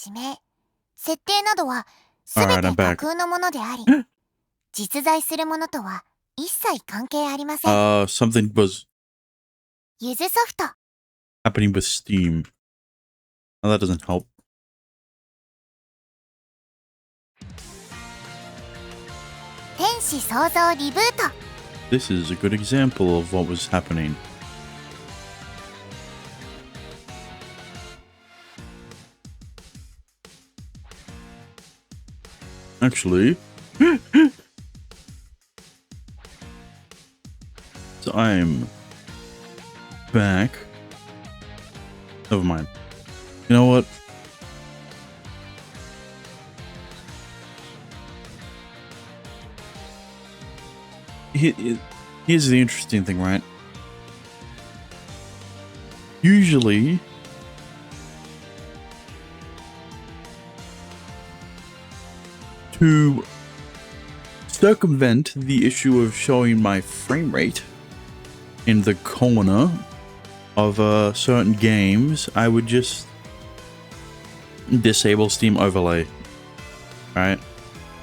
地名、設定などはすべ Alright, て I'm 架 back. 空のものであり、実在するものとは一切関係ありません。 Something was ゆずソフト、 happening with Steam. Oh, that doesn't help. 天使創造リブート。 This is a good example of what was happening. Actually, so I'm back. Never mind. You know what? Here's the interesting thing, right? Usually, to circumvent the issue of showing my frame rate in the corner of certain games, I would just disable Steam overlay, right?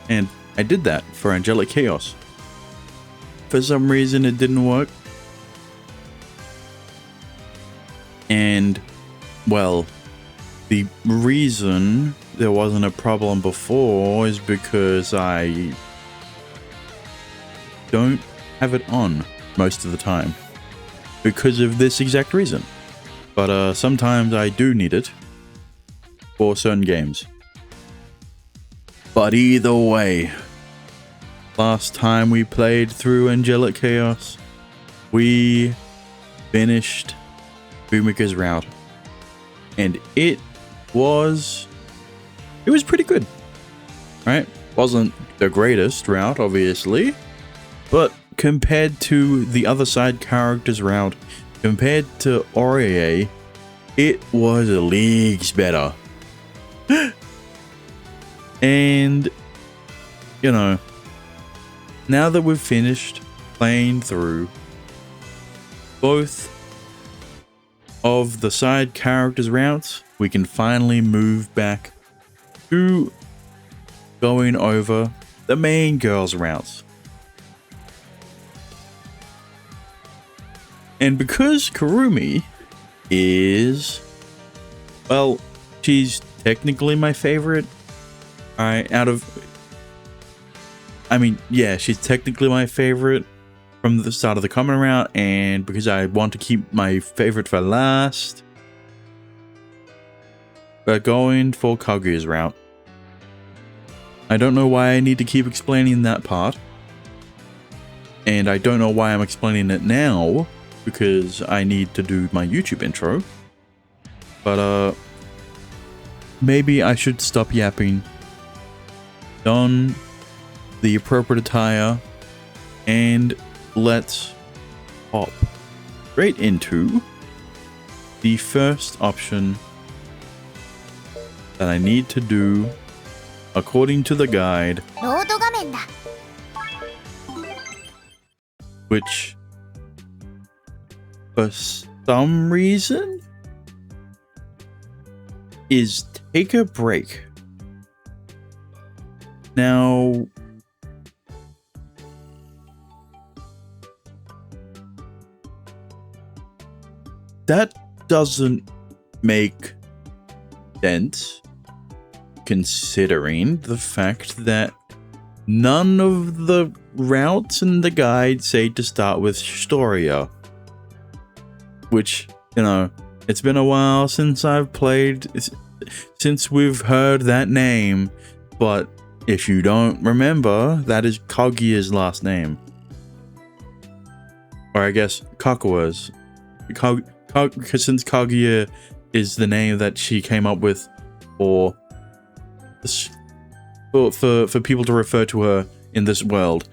And I did that for Angelic Chaos. For some reason it didn't work, and well, the reason there wasn't a problem before is because I don't have it on most of the time because of this exact reason. But sometimes I do need it for certain games. But either way, last time we played through Angelic Chaos, we finished Bumika's route, and it was pretty good, right? Wasn't the greatest route, obviously, but compared to the other side characters route, compared to Aurier, it was leagues better. And you know, now that we've finished playing through both of the side characters routes, we can finally move back to going over the main girls routes. And because Kurumi is, well, she's technically my favorite. Alright, yeah, she's technically my favorite from the start of the common route, and because I want to keep my favorite for last, we're going for Kaguya's route. I don't know why I need to keep explaining that part, and I don't know why I'm explaining it now, because I need to do my YouTube intro. But maybe I should stop yapping, don the appropriate attire, and let's hop straight into the first option that I need to do according to the guide, ロード画面だ。 which for some reason is take a break. Now, that doesn't make sense considering the fact that none of the routes in the guide say to start with Storia. Which, you know, it's been a while since I've played, since we've heard that name, but if you don't remember, that is Kaguya's last name. Or I guess Kakua's. Since Kaguya is the name that she came up with for people to refer to her in this world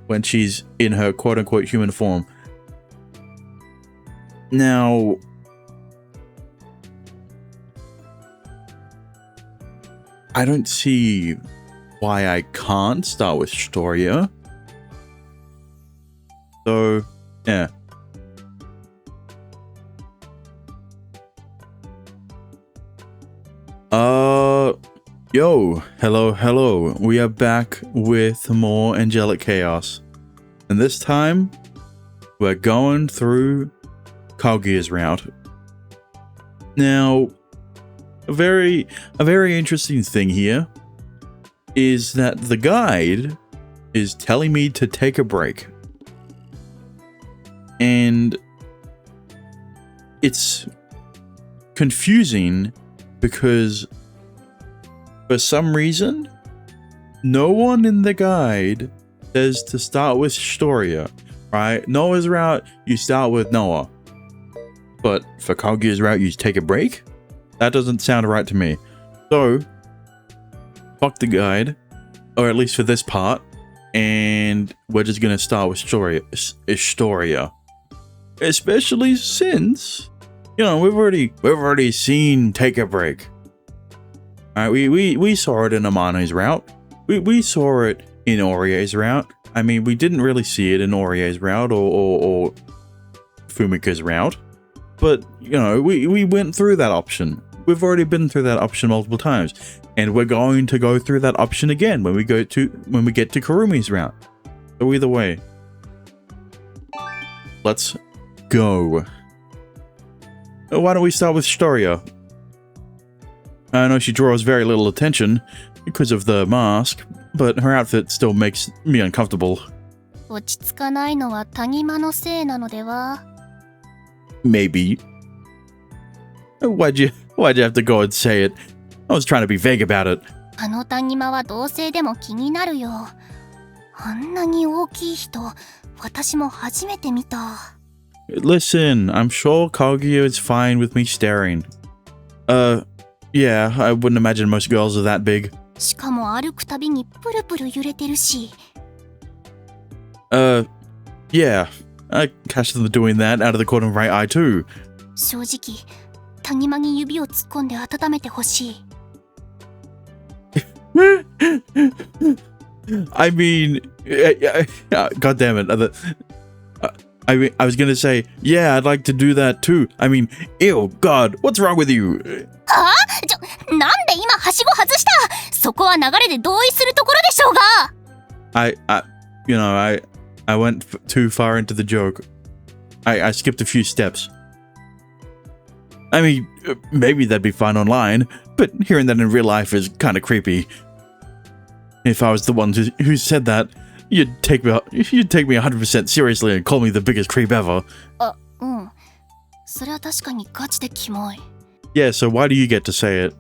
when she's in her quote-unquote human form. Now, I don't see why I can't start with Storia. So, yeah. Yo, hello. We are back with more Angelic Chaos. And this time, we're going through Kaguya's route. Now, a very interesting thing here is that the guide is telling me to take a break. And it's confusing because for some reason, no one in the guide says to start with Storia, right? Noah's route, you start with Noah. But for Kaguya's route, you take a break? That doesn't sound right to me. So, fuck the guide, or at least for this part, and we're just gonna start with Storia. Especially since, you know, we've already seen take a break. Alright, we saw it in Amane's route. We saw it in Aurier's route. I mean, we didn't really see it in Aurier's route or Fumika's route. But, you know, we went through that option. We've already been through that option multiple times. And we're going to go through that option again when we get to Kurumi's route. So either way, let's go. Why don't we start with Storia? I know she draws very little attention because of the mask, but her outfit still makes me uncomfortable. 落ち着かないのは谷間のせいなのでは? Maybe. Why'd you have to go and say it? I was trying to be vague about it. あの谷間は同性でも気になるよ。あんなに大きい人、私も初めて見た。Listen, I'm sure Kaguya is fine with me staring. Yeah, I wouldn't imagine most girls are that big. しかも歩くたびにプルプル揺れてるし。Yeah, I catch them doing that out of the corner of my eye too. 正直、谷間に指を突っ込んで温めてほしい。I mean, God damn it. I was gonna say, yeah, I'd like to do that too. I mean, ew, God, what's wrong with you? はあ？なんで今はしご外した？そこは流れで同意するところでしょうが。I went too far into the joke. I skipped a few steps. I mean, maybe that'd be fine online, but hearing that in real life is kind of creepy. If I was the one who said that, you'd take me 100% seriously and call me the biggest creep ever. うん。それは確かにガチでキモい。Yeah, so why do you get to say it?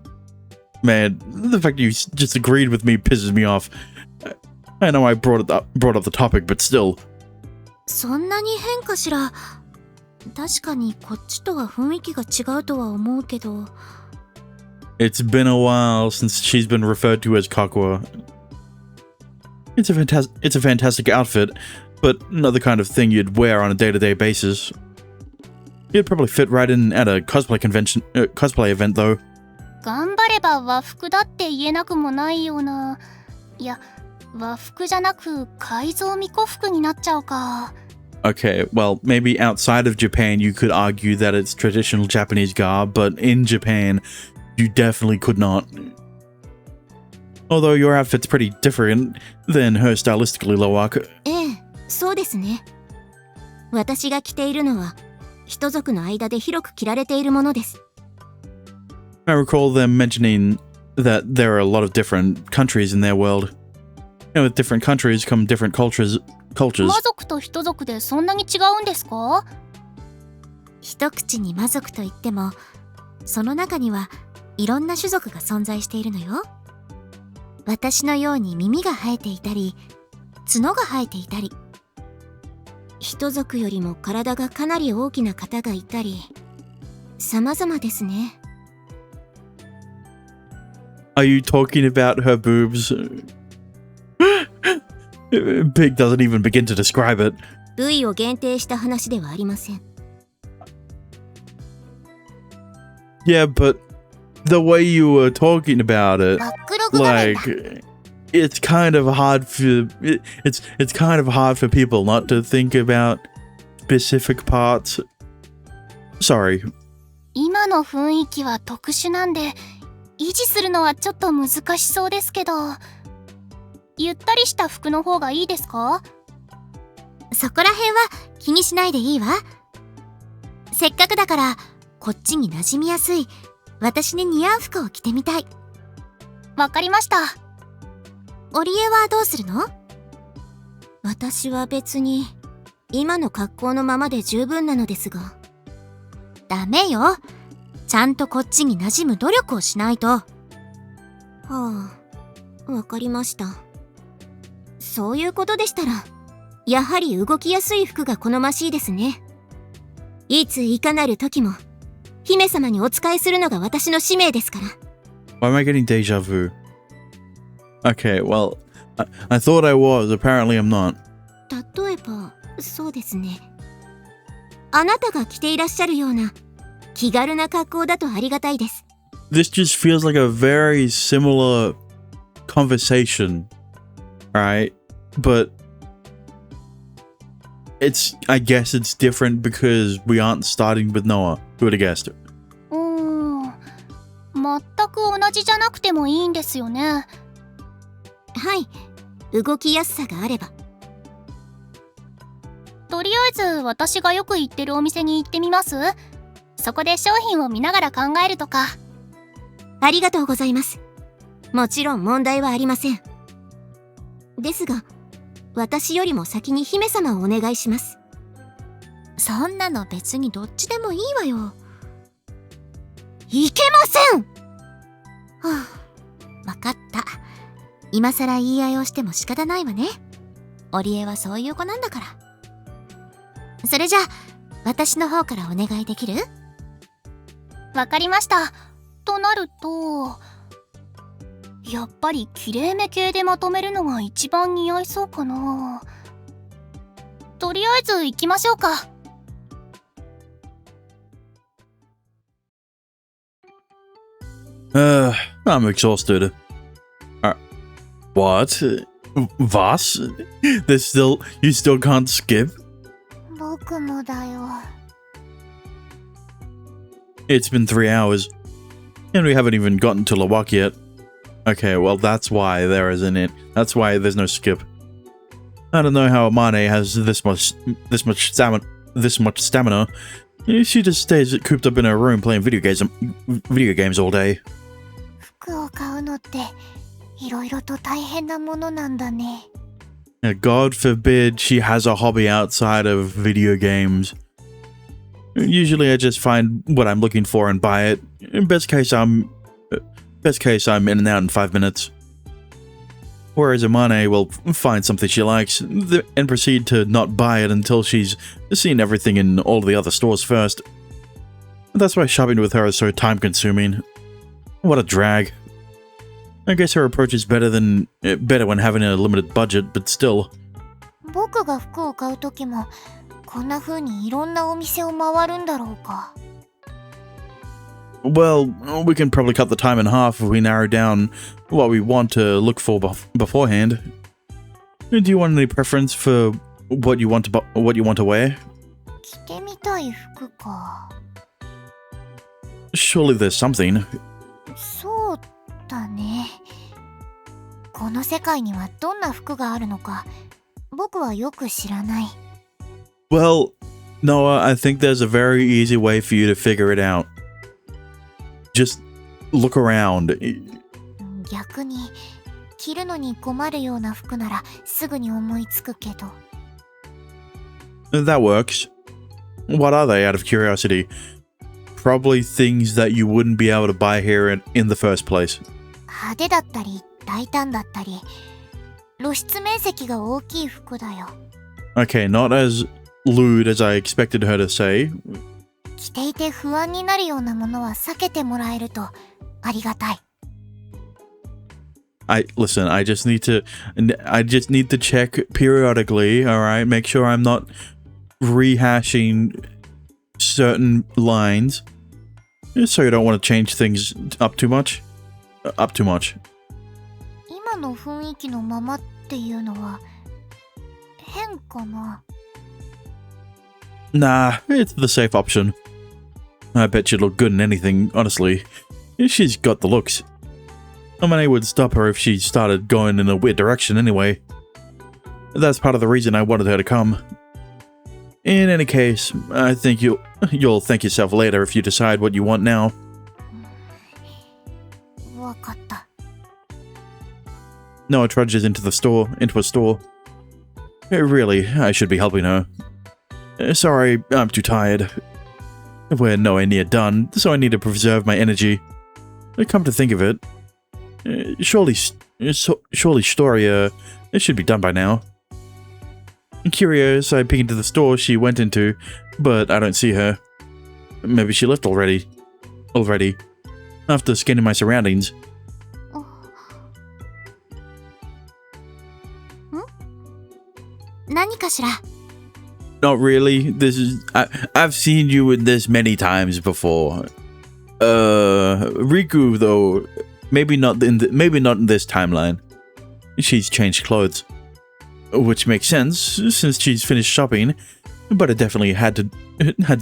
Man, the fact you just agreed with me pisses me off. I know I brought up the topic, but still. そんなに変かしら。確かにこっちとは雰囲気が違うとは思うけど。It's been a while since she's been referred to as Kakua. It's a fantastic outfit, but not the kind of thing you'd wear on a day-to-day basis. You'd probably fit right in at a cosplay event though. 頑張れば和服だって言えなくもないような。いや、和服じゃなく改造巫女服になっちゃうか。Okay, well, maybe outside of Japan you could argue that it's traditional Japanese garb, but in Japan, you definitely could not. Although your outfit's pretty different than her stylistically, Loak. ええ、そうですね。私が着ているのは、人族の間で広く着られているものです。I recall them mentioning that there are a lot of different countries in their world. And with different countries come different cultures. 魔族と人族でそんなに違うんですか？一口に魔族といっても、その中にはいろんな種族が存在しているのよ。私のように耳が生えていたり、角が生えていたり、人族よりも体がかなり大きな方がいたり、様々ですね。Are you talking about her boobs? Big doesn't even begin to describe it. 部位を限定した話ではありません。Yeah, but the way you were talking about it, バックログ画面だ。 like, it's kind of hard for people not to think about specific parts. Sorry. 今の雰囲気は特殊なんで、維持するのはちょっと難しそうですけど、ゆったりした服の方がいいですか？そこら辺は気にしないでいいわ。せっかくだからこっちに馴染みやすい私に似合う服を着てみたい。わかりました。織江はどうするの？私は別に今の格好のままで十分なのですが。ダメよ。ちゃんとこっちに馴染む努力をしないと。はあ、わかりました。そういうことでしたら、やはり動きやすい服が好ましいですね。いついかなる時も姫様にお仕えするのが私の使命ですから。Why am I getting deja vu? Okay, well, I thought I was. Apparently I'm not. 例えばそうですね。あなたが着ていらっしゃるような気軽な格好だとありがたいです。This just feels like a very similar conversation, right? But I guess it's different because we aren't starting with Noah. Who would have guessed? 全く同じじゃなくてもいいんですよね。はい、動きやすさがあれば。とりあえず私がよく行ってるお店に行ってみます。そこで商品を見ながら考えるとか。ありがとうございます。もちろん問題はありません。ですが、私よりも先に姫様をお願いします。そんなの別にどっちでもいいわよ。いけません！はあ、わかった。今さら言い合いをしても仕方ないわね。織江はそういう子なんだから。それじゃあ、私の方からお願いできる？わかりました。となると、やっぱりきれいめ系でまとめるのが一番似合いそうかな。とりあえず行きましょうか。I'm exhausted. What? Was? You still can't skip? 僕もだよ。It's been 3 hours, and we haven't even gotten to Lawak yet. Okay, well that's why there isn't it. That's why there's no skip. I don't know how Amane has this much stamina. She just stays cooped up in her room playing video games all day. 服を買うのっていろいろと大変なものなんだね。God forbid she has a hobby outside of video games. Usually I just find what I'm looking for and buy it. In best case I'm in and out in 5 minutes. Whereas Amane will find something she likes and proceed to not buy it until she's seen everything in all the other stores first. That's why shopping with her is so time consuming. What a drag. I guess her approach is better when having a limited budget, but still. 僕が服を買うときもこんな風にいろんなお店を回るんだろうか。Well, we can probably cut the time in half if we narrow down what we want to look for beforehand. Do you want any preference for what you want to wear? 着てみたい服か。Surely there's something. そうだね。この世界にはどんな服があるのか僕はよく知らない。Well, Noah, I think there's a very easy way for you to figure it out. Just look around. 逆に着るのに困るような服ならすぐに思いつくけど。That works. What are they, out of curiosity? Probably things that you wouldn't be able to buy here in the first place. 派手だったり大胆だったり露出面積が大きい服だよ。 Okay, not as lewd as I expected her to say. 着ていて不安になるようなものは避けてもらえるとありがたい。Listen, I just need to check periodically, alright? Make sure I'm not rehashing certain lines. So you don't want to change things up too much. 今の雰囲気のままっていうのは変かな。Nah, it's the safe option. I bet you'd look good in anything, honestly. She's got the looks. I mean, I would stop her if she started going in a weird direction anyway. That's part of the reason I wanted her to come. In any case, I think you'll thank yourself later if you decide what you want now. わかった。 Noah trudges into a store. Really, I should be helping her. Sorry, I'm too tired. We're nowhere near done, so I need to preserve my energy. Come to think of it, surely Storia should be done by now. Curious, I peek into the store she went into, but I don't see her. Maybe she left already. After scanning my surroundings. 何かしら Not really. I've seen you in this many times before. Riku though, maybe not in this timeline. She's changed clothes, which makes sense since she's finished shopping. But it definitely had to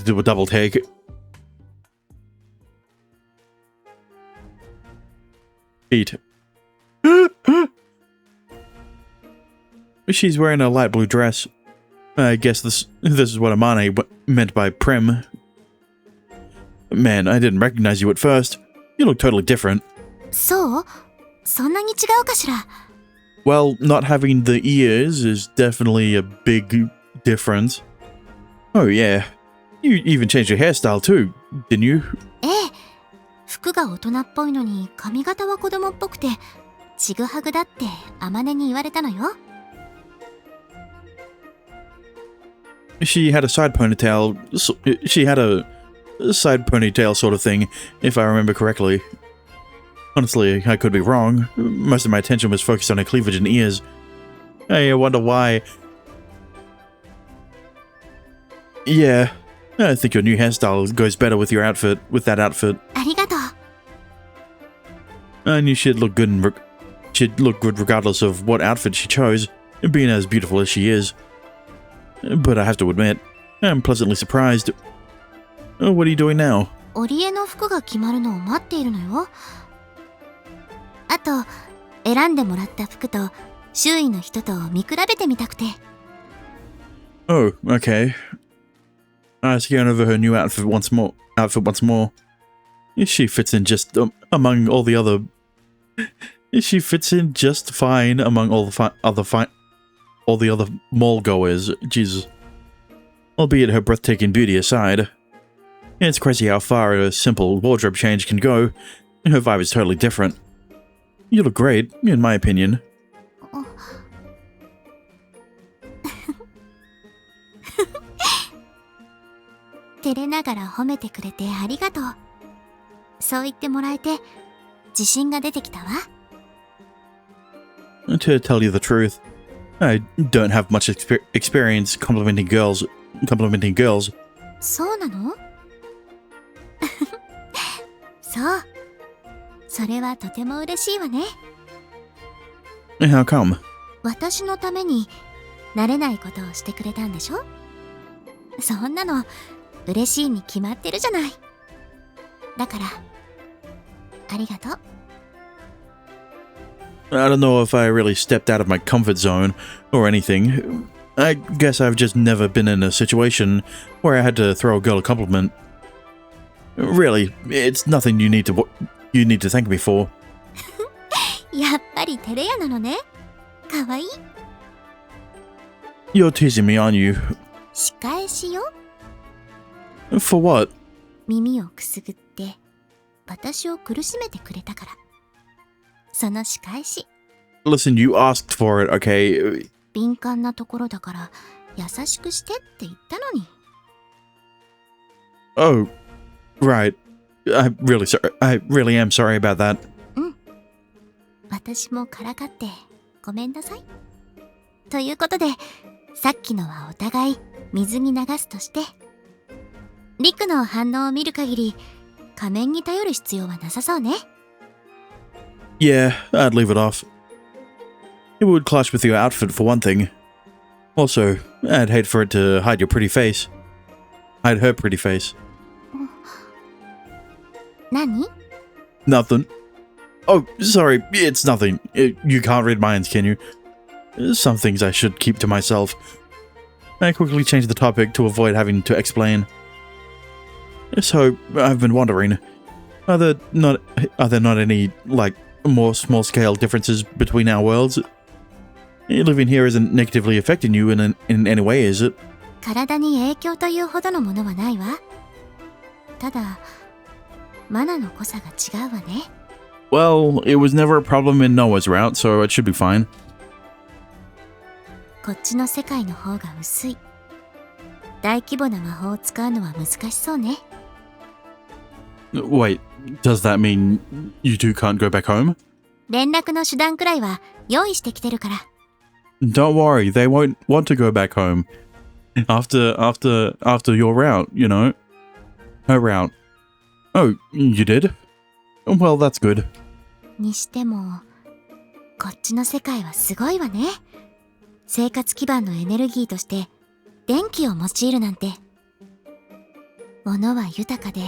do a double take. Eat. She's wearing a light blue dress. I guess this is what Amane meant by prim. Man, I didn't recognize you at first. You look totally different. そう?そんなに違うかしら Well, not having the ears is definitely a big difference. Oh yeah, you even changed your hairstyle too, didn't you? ええ。服が大人っぽいのに髪型は子供っぽくてちぐはぐだって天音に言われたのよ。 She had a side ponytail. She had a side ponytail sort of thing, if I remember correctly. Honestly, I could be wrong. Most of my attention was focused on her cleavage and ears. I wonder why. Yeah, I think your new hairstyle goes better with your outfit. With that outfit, ありがとう。 I knew she'd look good. She'd look good regardless of what outfit she chose, being as beautiful as she is. But I have to admit, I'm pleasantly surprised. What are you doing now? 織江の服が決まるのを待っているのよ。あと、選んでもらった服と周囲の人と見比べてみたくて。 Oh, okay. I scan over her new outfit once more. She fits in just among all the other. She fits in just fine among all the other mall goers. Jesus. Albeit her breathtaking beauty aside, it's crazy how far a simple wardrobe change can go. Her vibe is totally different. You look great, in my opinion. 照れながら褒めてくれてありがとう。そう言ってもらえて自信が出てきたわ。 To tell you the truth, I don't have much experience complimenting girls. そうなのそう。それはとても嬉しいわね。 How come? 私のために慣れないことをしてくれたんでしょ。そんなの嬉しいに決まってるじゃない。だからありがとう。 I don't know if I really stepped out of my comfort zone or anything. I guess I've just never been in a situation where I had to throw a girl a compliment. Really, it's nothing you need to thank me for. やっぱり照れ屋なのね。かわいい。 You're teasing me, aren't you? 仕返しよ。 For what? 耳をくすぐって私を苦しめてくれたから。その仕返し。 Listen, you asked for it, okay? 敏感なところだから優しくしてって言ったのに。 Oh, right. I really am sorry about that. 私もからかってごめんなさい。ということで、さっきのはお互い水に流すとして、リクの反応を見る限り仮面に頼る必要はなさそうね。 Yeah, I'd leave it off. It would clash with your outfit for one thing. Also, I'd hate for it to hide your pretty face. Hide her pretty face. 何? Nothing. Oh, sorry, it's nothing. You can't read minds, can you? Some things I should keep to myself. I quickly changed the topic to avoid having to explain. So, I've been wondering, are there not any, like, more small-scale differences between our worlds? Living here isn't negatively affecting you in any way, is it? 体に影響というほどのものはないわ。ただ、マナの濃さが違うわね。Well, it was never a problem in Noah's route, so it should be fine. こっちの世界の方が薄い。大規模な魔法を使うのは難しそうね。Wait, does that mean you two can't go back home? 連絡の手段くらいは用意してきてるから。Don't worry, they won't want to go back home. After your route, you know. Her route. Oh, you did? Well, that's good. にしても、こっちの世界はすごいわね。生活基盤のエネルギーとして電気を用いるなんて。物は豊かで、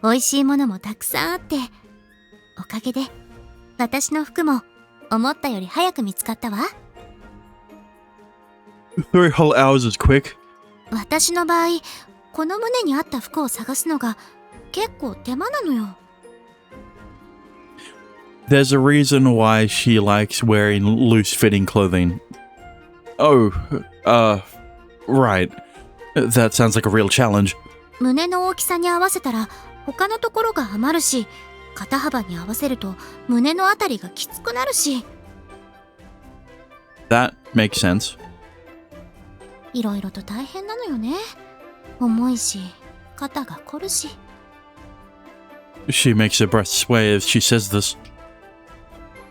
美味しいものもたくさんあって、おかげで私の服も思ったより早く見つかったわ。3 whole hours is quick. 私の場合、この胸に合った服を探すのが結構手間なのよ。There's a reason why she likes wearing loose-fitting clothing. Oh, right. That sounds like a real challenge. 胸の大きさに合わせたら他のところが余るし、肩幅に合わせると胸のあたりがきつくなるし。That makes sense. いろいろと大変なのよね。重いし、肩が凝るし。She makes her breath sway as she says this.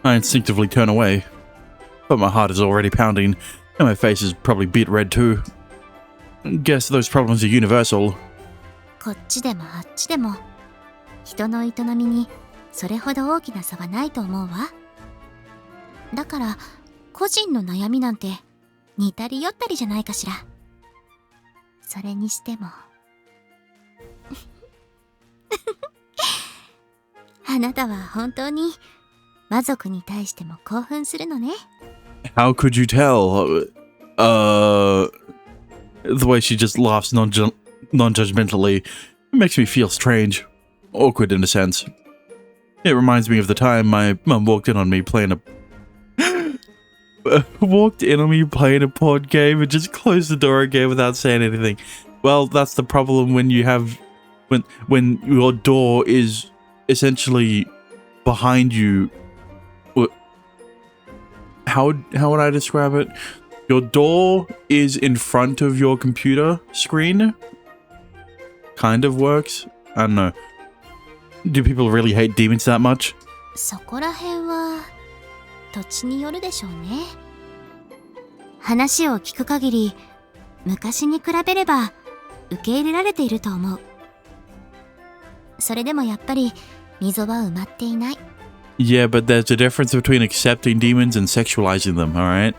I instinctively turn away, but my heart is already pounding, and my face is probably beet red too. Guess those problems are universal. こっちでもあっちでも、人の営みにそれほど大きな差はないと思うわ。だから、個人の悩みなんて似たり寄ったりじゃないかしら。それにしてもあなたは本当に魔族に対しても興奮するのね。How could you tell? The way she just laughs non-judgmentally makes me feel strange. Awkward in a sense. It reminds me of the time my mum walked in on me playing a board game and just closed the door again without saying anything. Well, that's the problem when you have when your door is essentially behind you. How would I describe it? Your door is in front of your computer screen. Kind of works. I don't know. Do people really hate demons that much? そこら辺は土地によるでしょうね。話を聞く限り、昔に比べれば受け入れられていると思う。それでもやっぱり溝は埋まっていない。Yeah, but there's a difference between accepting demons and sexualizing them, alright?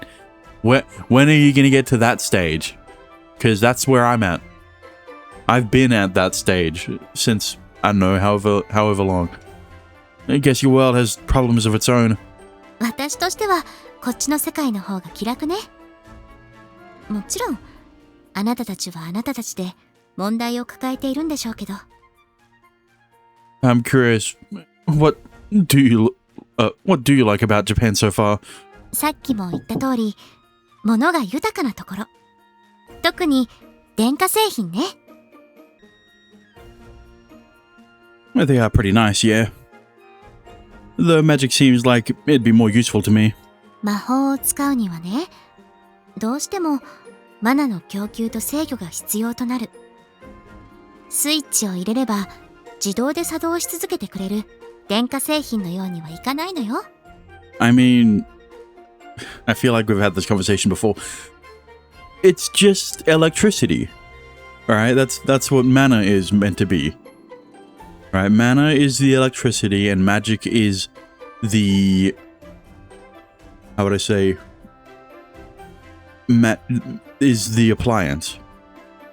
When are you gonna get to that stage? Because that's where I'm at. I've been at that stage since, I don't know, however long. I guess your world has problems of its own. 私としてはこっちの世界の方が気楽ね。もちろん、あなたたちはあなたたちで問題を抱えているんでしょうけど。I'm curious, what do you like about Japan so far? さっきも言った通り、物が豊かなところ。特に電化製品ね。They are pretty nice, yeah. The magic seems like it'd be more useful to me. 魔法を使うにはね、どうしてもマナの供給と制御が必要となる。スイッチを入れれば自動で作動し続けてくれる電化製品のようにはいかないのよ。I mean, I feel like we've had this conversation before. It's just electricity. Alright, that's what mana is meant to be. Right, mana is the electricity and magic is the, how would I say, is the appliance.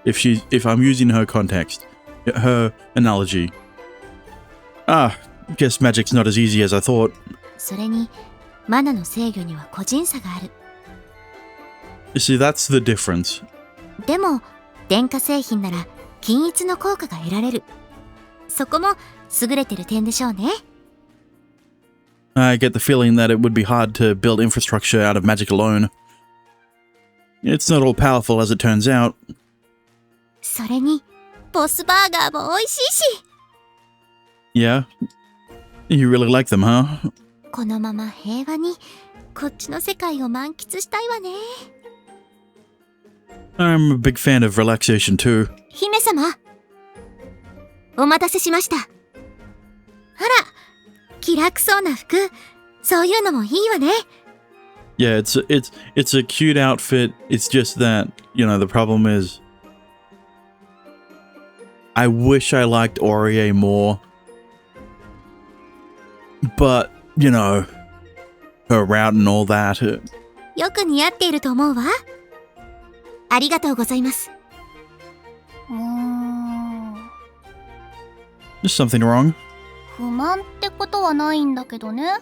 If I'm using her context, her analogy. guess magic's not as easy as I thought. それにマナの制御には個人差がある。 You see, that's the difference. でも電化製品なら均一の効果が得られる。そこも優れてる点でしょうね。 I get the feeling that it would be hard to build infrastructure out of magic alone. It's not all powerful as it turns out. それにボスバーガーも美味しいし。 Yeah? You really like them, huh? このまま平和にこっちの世界を満喫したいわね。 I'm a big fan of relaxation too. 姫様、お待たせしました。あら、気楽そうな服、そういうのもいいわね。 Yeah, it's a cute outfit. It's just that, you know, the problem is I wish I liked Aurier more. But, you know, her route and all that. よく似合っていると思うわ。ありがとうございます。There's something wrong. 不満ってことはないんだけどね。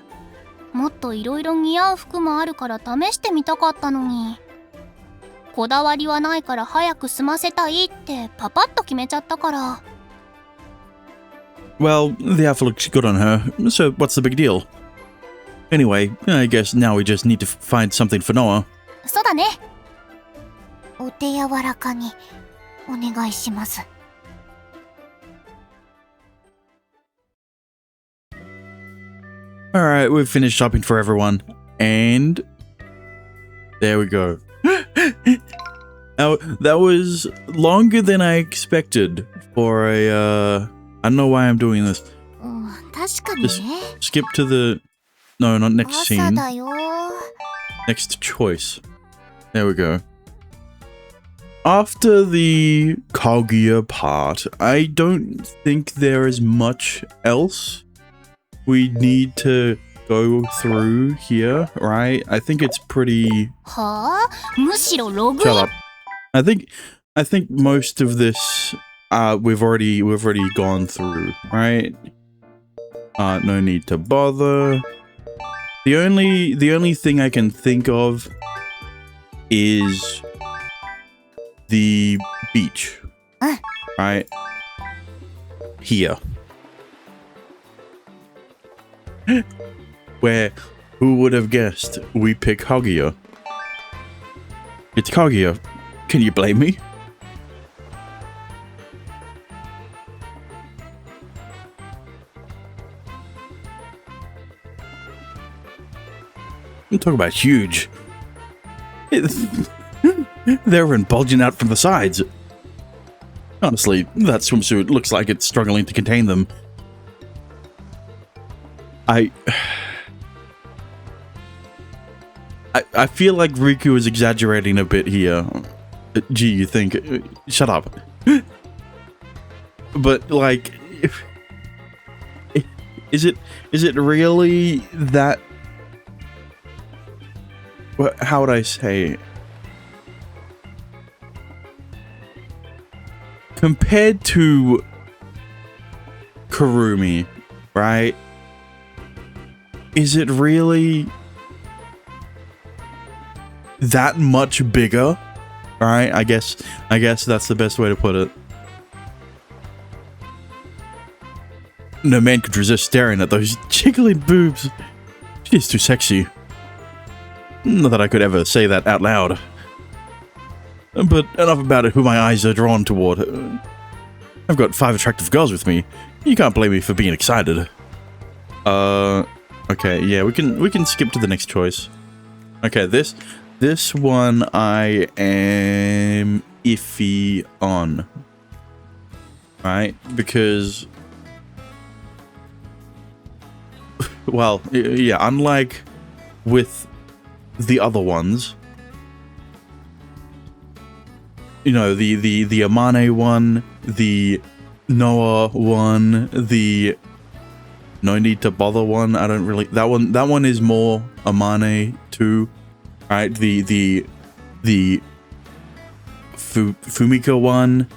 もっといろいろ似合う服もあるから試してみたかったのに。こだわりはないから早く済ませたいってパパッと決めちゃったから。Well, the outfit looks good on her, so what's the big deal? Anyway, I guess now we just need to find something for Noah. そうだね。お手柔らかにお願いします。Alright, we've finished shopping for everyone. And there we go. Now, that was longer than I expected for a, I don't know why I'm doing this. 確かにね。Skip to the... No, not next 朝 scene. だよ。 Next choice. There we go. After the Kaguya part, I don't think there is much else we need to go through here, right? I think it's pretty... はあ？むしろログイ Shut ン。 up. I think most of this we've already gone through, right? No need to bother. The only thing I can think of is the beach. Right? Here. Where who would have guessed we pick Kaguya? It's Kaguya. Can you blame me? I'm talking about huge. They're bulging out from the sides. Honestly, that swimsuit looks like it's struggling to contain them. I feel like Riku is exaggerating a bit here. Gee, you think? Shut up. But like, is it really that? How would I say? Compared to Kurumi, right? Is it really that much bigger? Alright, I guess that's the best way to put it. No man could resist staring at those jiggling boobs. She's too sexy. Not that I could ever say that out loud. But enough about it, who my eyes are drawn toward. I've got 5 attractive girls with me. You can't blame me for being excited. Okay, yeah, we can skip to the next choice. Okay, this one I am iffy on. Right? Because... Well, yeah, unlike with the other ones, you know, the Amane one, the Noah one, the No Need to Bother one, I don't really... That one is more Amane too. Right, the Fumika one,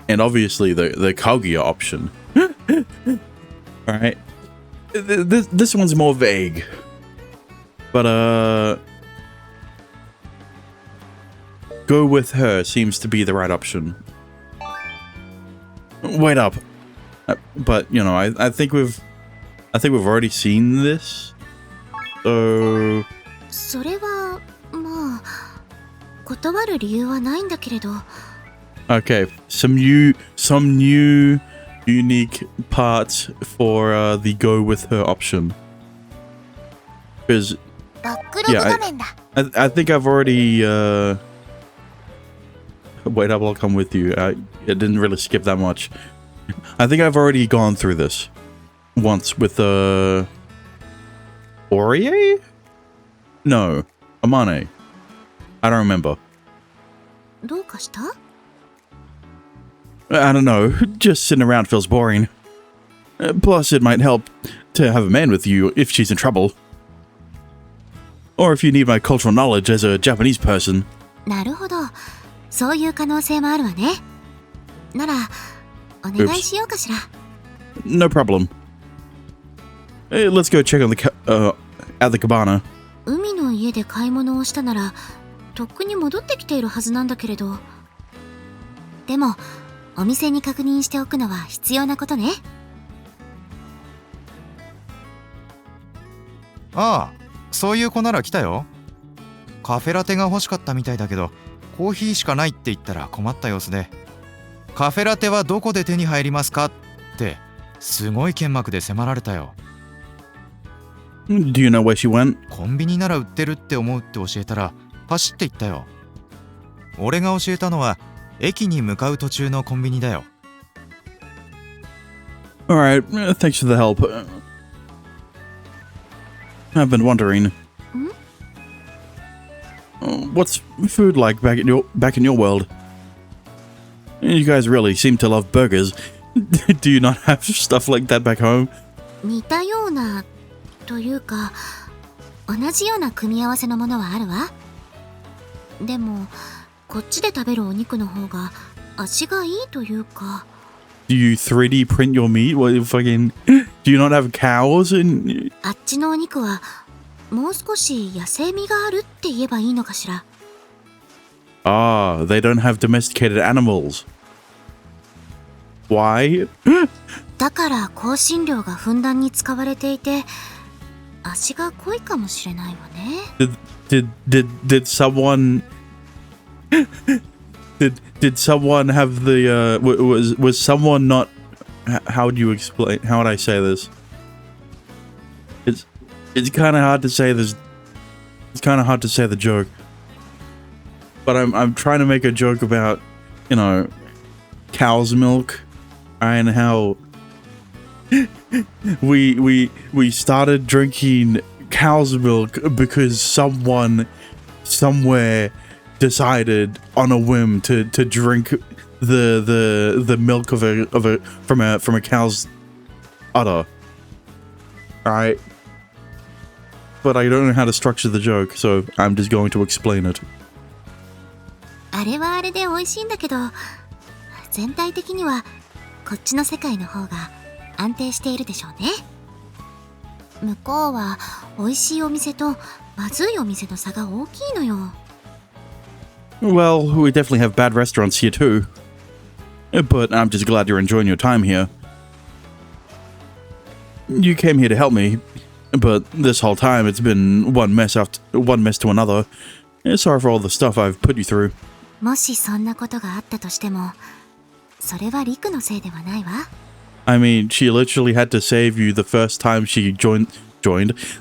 and obviously the Kaguya option. All right. This one's more vague. But, go with her seems to be the right option. Wait up. But, you know, I think we've already seen this. So... それはまあ断る理由はないんだけれど。 Okay, some new unique parts for the go with her option. Because バックログ画面だ。 I think I've already wait up, I'll come with you. I didn't really skip that much. I think I've already gone through this once with Orie? No, Amane. I don't remember. どうかした？ I don't know, just sitting around feels boring. Plus, it might help to have a man with you if she's in trouble. Or if you need my cultural knowledge as a Japanese person. なるほど。そういう可能性もあるわね。なら、お願いしようかしら。 No problem. Let's go check on at the cabana. 海の家で買い物をしたなら、とっくに戻ってきているはずなんだけれど。でも、お店に確認しておくのは必要なことね。ああ、そういう子なら来たよ。カフェラテが欲しかったみたいだけど、コーヒーしかないって言ったら困った様子で、カフェラテはどこで手に入りますかってすごい剣幕で迫られたよ。 Do you know where she went? コンビニなら売ってるって思うって教えたら走って行ったよ。俺が教えたのは駅に向かう途中のコンビニだよ。 Alright, thanks for the help. I've been wondering. What's food like back in your world? You guys really seem to love burgers. Do you not have stuff like that back home? 似たようなというか、同じような組み合わせのものはあるわ。でも、こっちで食べるお肉の方が味がいいというか。 Do you 3D print your meat? What fucking? Do you not have cows in? あっちのお肉はもう少し野生味があるって言えばいいのかしら。 Ah, they don't have domesticated animals. Why? だから香辛料がふんだんに使われていて味が濃いかもしれないわね。 Did someone did someone have the was someone not how would you explain how would I say this? It's kind of hard to say this. It's kind of hard to say the joke. But I'm trying to make a joke about, you know, cow's milk and how we started drinking cow's milk because someone somewhere decided on a whim to drink the milk of a from a cow's udder. All right. But I don't know how to structure the joke, so I'm just going to explain it. あれはあれで美味しいんだけど、全体的にはこっちの世界の方が安定しているでしょうね。向こうは美味しいお店とまずいお店の差が大きいのよ。 Well, we definitely have bad restaurants here too. But I'm just glad you're enjoying your time here. You came here to help me, but this whole time it's been one mess to another. Sorry for all the stuff I've put you through. もしそんなことがあったとしても、それはリクのせいではないわ。 I mean, she literally had to save you the first time she joined,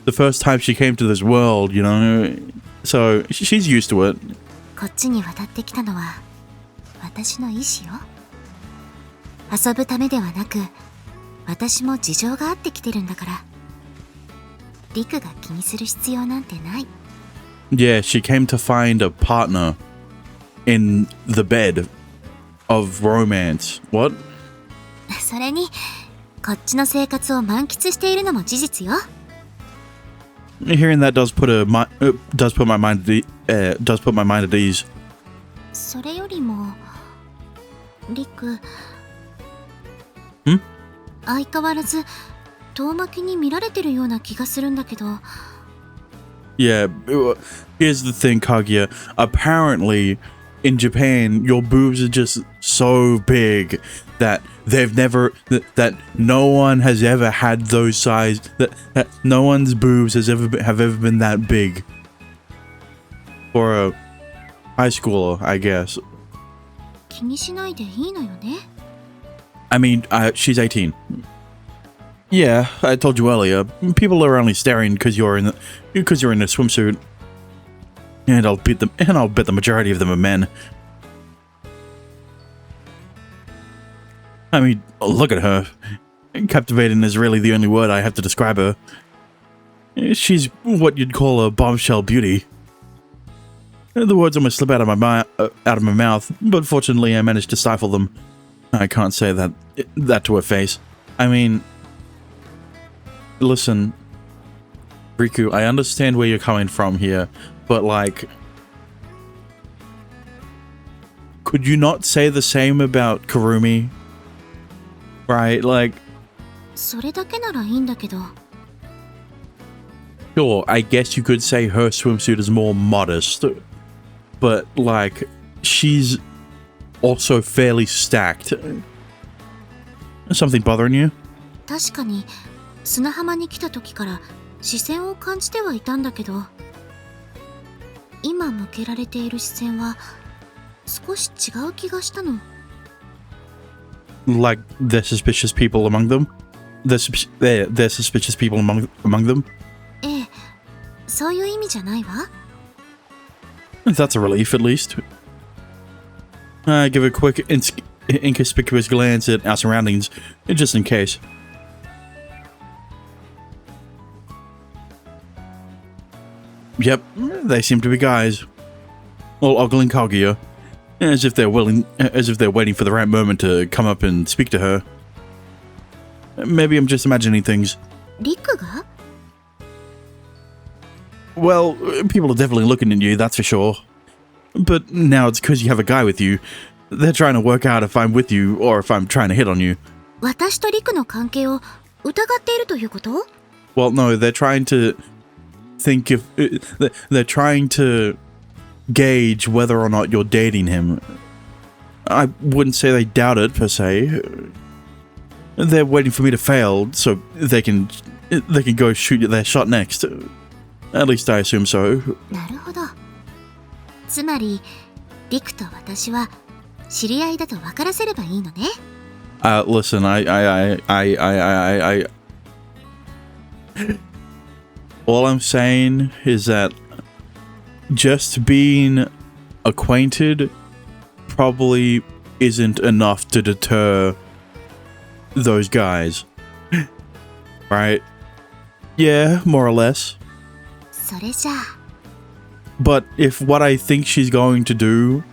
the first time she came to this world, you know? So, she's used to it. こっちに渡ってきたのは私の意思よ。遊ぶためではなく、私も事情があって来てるんだから。リクが気にする必要なんてない。 Yeah, she came to find a partner in the bed of romance. What? それに、こっちの生活を満喫しているのも事実よ。 Hearing that does put my mind at ease. それよりも、リク、相変わらず遠巻きに見られてるような気がするんだけど。 Yeah, here's the thing, Kaguya. Apparently, in Japan, your boobs are just so big that that no one has ever had those size. That no one's boobs have ever been that big for a high schooler, I guess. 気にしないでいいのよね。 I mean, she's 18. Yeah, I told you earlier. People are only staring because you're in a swimsuit, and I'll bet the majority of them are men. I mean, look at her. Captivating is really the only word I have to describe her. She's what you'd call a bombshell beauty. The words almost slip out of my mouth, but fortunately I managed to stifle them. I can't say that to her face. I mean, listen, Riku, I understand where you're coming from here, but like, could you not say the same about Kurumi? Right, like, それだけならいいんだけど。 sure, I guess you could say her swimsuit is more modest, but like, she's also fairly stacked. Something bothering you? 確かに砂浜に来た時から視線を感じてはいたんだけど、今向けられている視線は少し違う気がしたの。 Like, they're suspicious people among them? They're suspicious people among them? ええ、そういう意味じゃないわ。 That's a relief, at least. I give a quick, inconspicuous glance at our surroundings, just in case. Yep, they seem to be guys. All ogling Kaguya, as if they're waiting for the right moment to come up and speak to her. Maybe I'm just imagining things. リクが？ Well, people are definitely looking at you, that's for sure. But now it's because you have a guy with you. They're trying to work out if I'm with you or if I'm trying to hit on you. 私とリクの関係を疑っているということ？ Well, no, they're trying to think if... They're trying to gauge whether or not you're dating him. I wouldn't say they doubt it, per se. They're waiting for me to fail so they can go shoot their shot next. At least I assume so. なるほど。つまりリクと私は知り合いだと分からせればいいのね。 Listen, all I'm saying is that just being acquainted probably isn't enough to deter those guys. Right? Yeah, more or less. それじゃあ But if what I think she's going to do,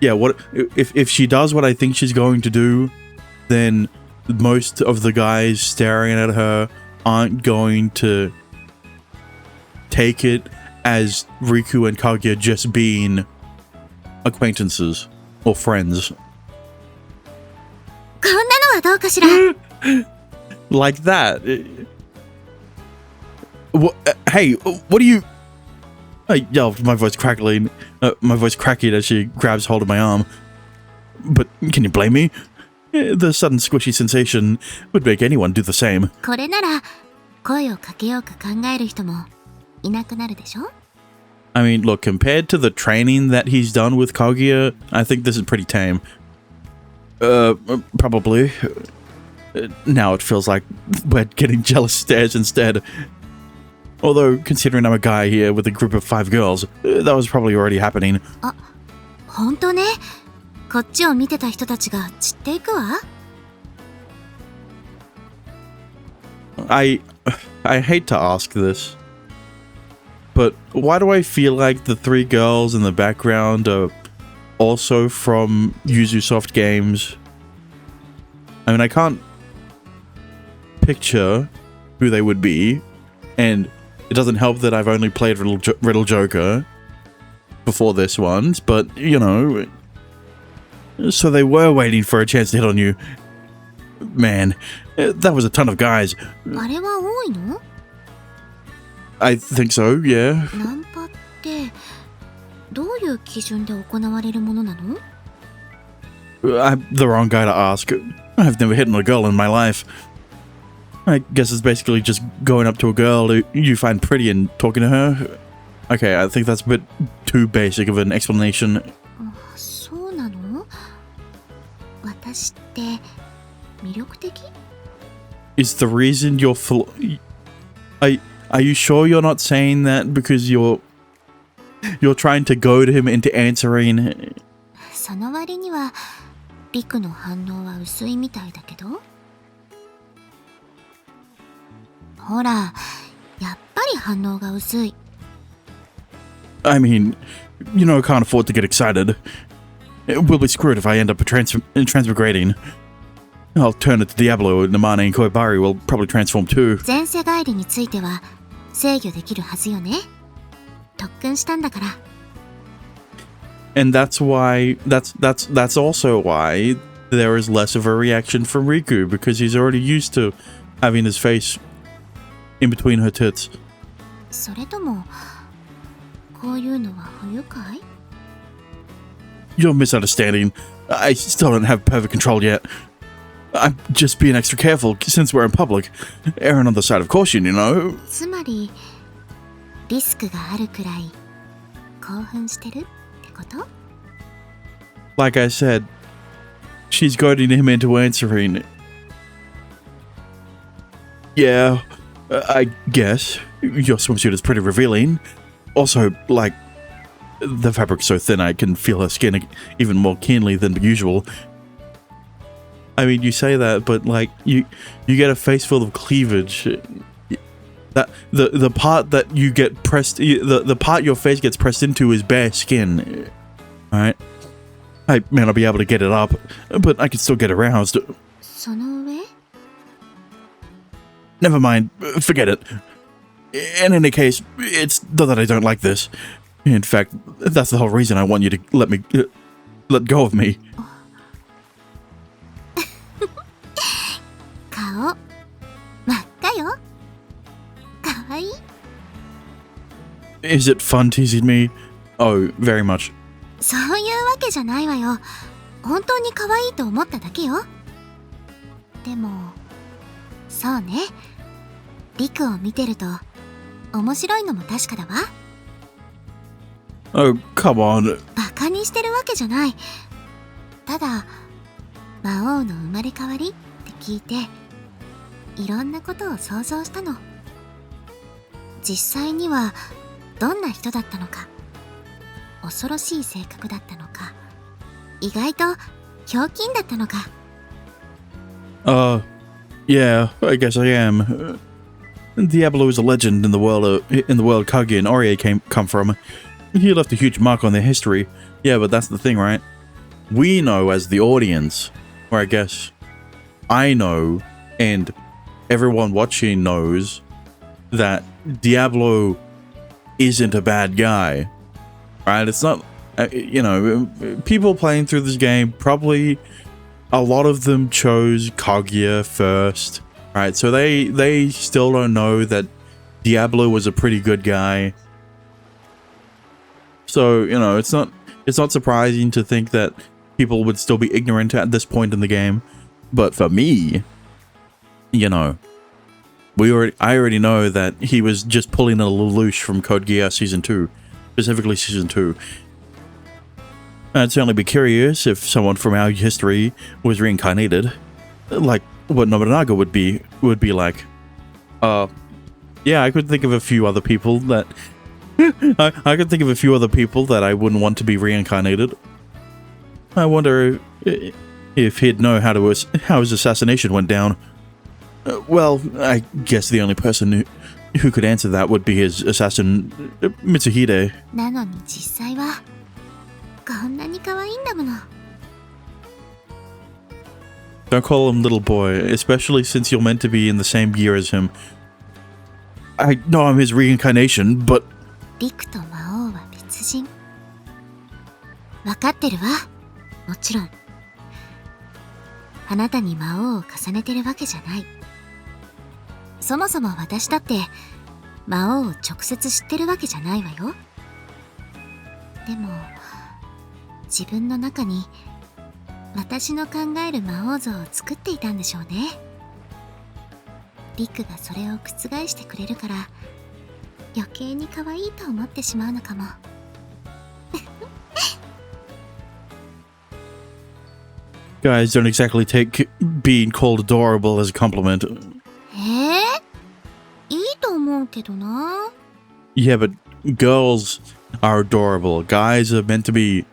if she does what I think she's going to do, then most of the guys staring at her aren't going to take it as Riku and Kaguya just being acquaintances or friends. こんなのはどうかしら。 Like that. Hey, what are you... I yelled, my voice cracking as she grabs hold of my arm. But can you blame me? The sudden squishy sensation would make anyone do the same. これなら声をかけようか考える人もいなくなるでしょ。 I mean, look, compared to the training that he's done with Kaguya, I think this is pretty tame. Probably. Now it feels like we're getting jealous stares instead. Although, considering I'm a guy here with a group of 5 girls, that was probably already happening. 本当ね。こっちを見てた人たちが散っていくわ。 I hate to ask this, but why do I feel like the 3 girls in the background are also from Yuzusoft games? I mean, I can't picture who they would be, and it doesn't help that I've only played Riddle Joker before this one, but, you know, so they were waiting for a chance to hit on you. Man, that was a ton of guys. あれは多いの？ I think so, yeah. ナンパってどういう基準で行われるものなの？ I'm the wrong guy to ask. I've never hit on a girl in my life. I guess it's basically just going up to a girl who you find pretty and talking to her. Okay, I think that's a bit too basic of an explanation. そうなの？私って魅力的？ Is the reason you're Are you sure you're not saying that because you're trying to goad him into answering? その割にはリクの反応は薄いみたいだけど。ほら、やっぱり反応が薄い。I mean, you know, I can't afford to get excited. We'll be screwed if I end up transmigrating. I'll turn into Diablo, and Namane and Koibari will probably transform too. 前世返りについては制御できるはずよね。特訓したんだから。And that's also why there is less of a reaction from Riku, because he's already used to having his face in between her tits. それともこういうのは不愉快？ You're misunderstanding. I still don't have perfect control yet. I'm just being extra careful since we're in public. Erring on the side of caution, you know? つまりリスクがあるくらい興奮してるってこと？ Like I said, she's goading him into answering. Yeah, I guess. Your swimsuit is pretty revealing. Also, like, the fabric's so thin I can feel her skin even more keenly than usual. I mean, you say that, but like, you get a face full of cleavage. That the part that you get pressed, the part your face gets pressed into is bare skin. Alright? I may not be able to get it up, but I can still get aroused. その上？ Never mind, forget it. In any case, it's not that I don't like this. In fact, that's the whole reason I want you to let go of me. 顔真っ赤よ。かわいい。 Is it fun teasing me? Oh, very much. そういうわけじゃないわよ。本当に可愛いと思っただけよ。でもそうね、リクを見てると面白いのも確かだわ。 Oh, come on. バカにしてるわけじゃない。ただ魔王の生まれ変わりって聞いていろんなことを想像したの。実際にはどんな人だったのか、恐ろしい性格だったのか、意外とひょうきんだったのか。 Yeah, I guess I am. Diablo is a legend in the world Kage and Orie come from. He left a huge mark on their history. Yeah, but that's the thing, right? We know as the audience, or I guess I know, and everyone watching knows that Diablo isn't a bad guy, right? It's not, people playing through this game, probably a lot of them chose Kaguya first, right? So they still don't know that Diablo was a pretty good guy. So, it's not surprising to think that people would still be ignorant at this point in the game. But for me, I already know that he was just pulling a Lelouch from Code Geass Season 2, specifically Season 2. I'd certainly be curious if someone from our history was reincarnated, like what Nobunaga would be like. Yeah, I could think of a few other people that I could think of a few other people that I wouldn't want to be reincarnated. I wonder if he'd know how his assassination went down. Well, I guess the only person who could answer that would be his assassin, Mitsuhide. なのに実際はこんなに可愛いんだもの。 Don't call him little boy, especially since you're meant to be in the same year as him. I know I'm his reincarnation, but... リクと魔王は別人。わかってるわ。もちろん。あなたに魔王を重ねてるわけじゃない。そもそも私だって魔王を直接知ってるわけじゃないわよ。でも自分の中に私の考える魔王像を作っていたんでしょうね。リクがそれを覆してくれるから余計に可愛いと思ってしまうのかも。Guys don't exactly take being called adorable as a compliment. いいと思うけどな。Yeah, but girls are adorable. Guys are meant to be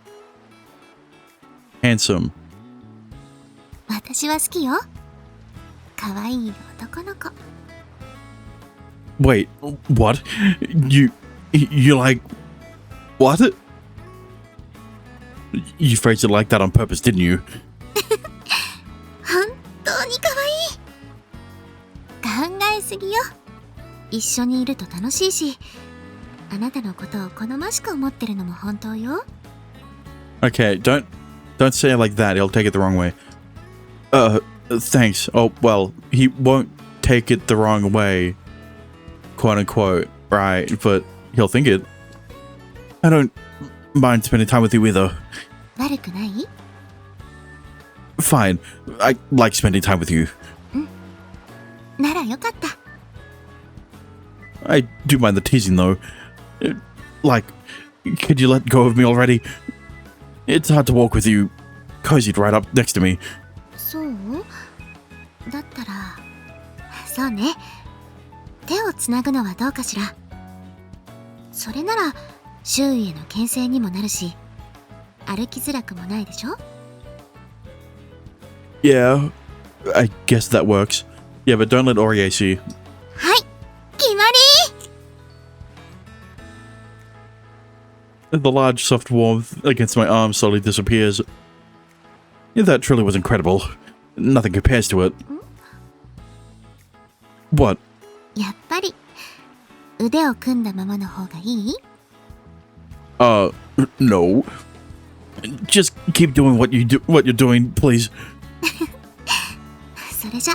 handsome. 私は好きよ。可愛い男の子。Wait, what? You like what? You phrased it like that on purpose, didn't you? 本当に可愛い。考えすぎよ。一緒にいると楽しいし、あなたのことを好ましく思ってるのも本当よ。Okay, don't say it like that. He'll take it the wrong way. Thanks. Oh, well, he won't take it the wrong way, quote unquote, right? But he'll think it. I don't mind spending time with you either. 悪くない？ Fine. I like spending time with you. ならよかった。I do mind the teasing though. Like, could you let go of me already? It's hard to walk with you cozied right up next to me. そう？だったら、そうね。手をつなぐのはどうかしら。それなら周囲への牽制にもなるし、歩きづらくもないでしょ？ Yeah, I guess that works. Yeah, but don't let Orie see. はい、決まり。 The large, soft warmth against my arm slowly disappears. That truly was incredible. Nothing compares to it. What? やっぱり腕を組んだままの方がいい？ No. Just keep doing what you're doing, please. それじゃ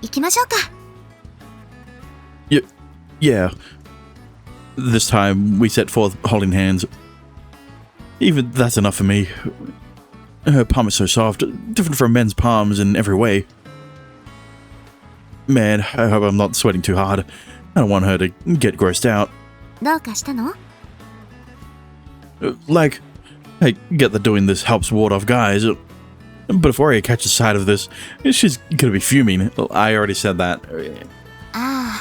行きましょうか。Yeah. This time, we set forth holding hands. Even that's enough for me. Her palm is so soft, different from men's palms in every way. Man, I hope I'm not sweating too hard. I don't want her to get grossed out. どうかしたの？ Like, I get that doing this helps ward off guys, but if Oria catches sight of this, she's gonna be fuming. I already said that. ああ、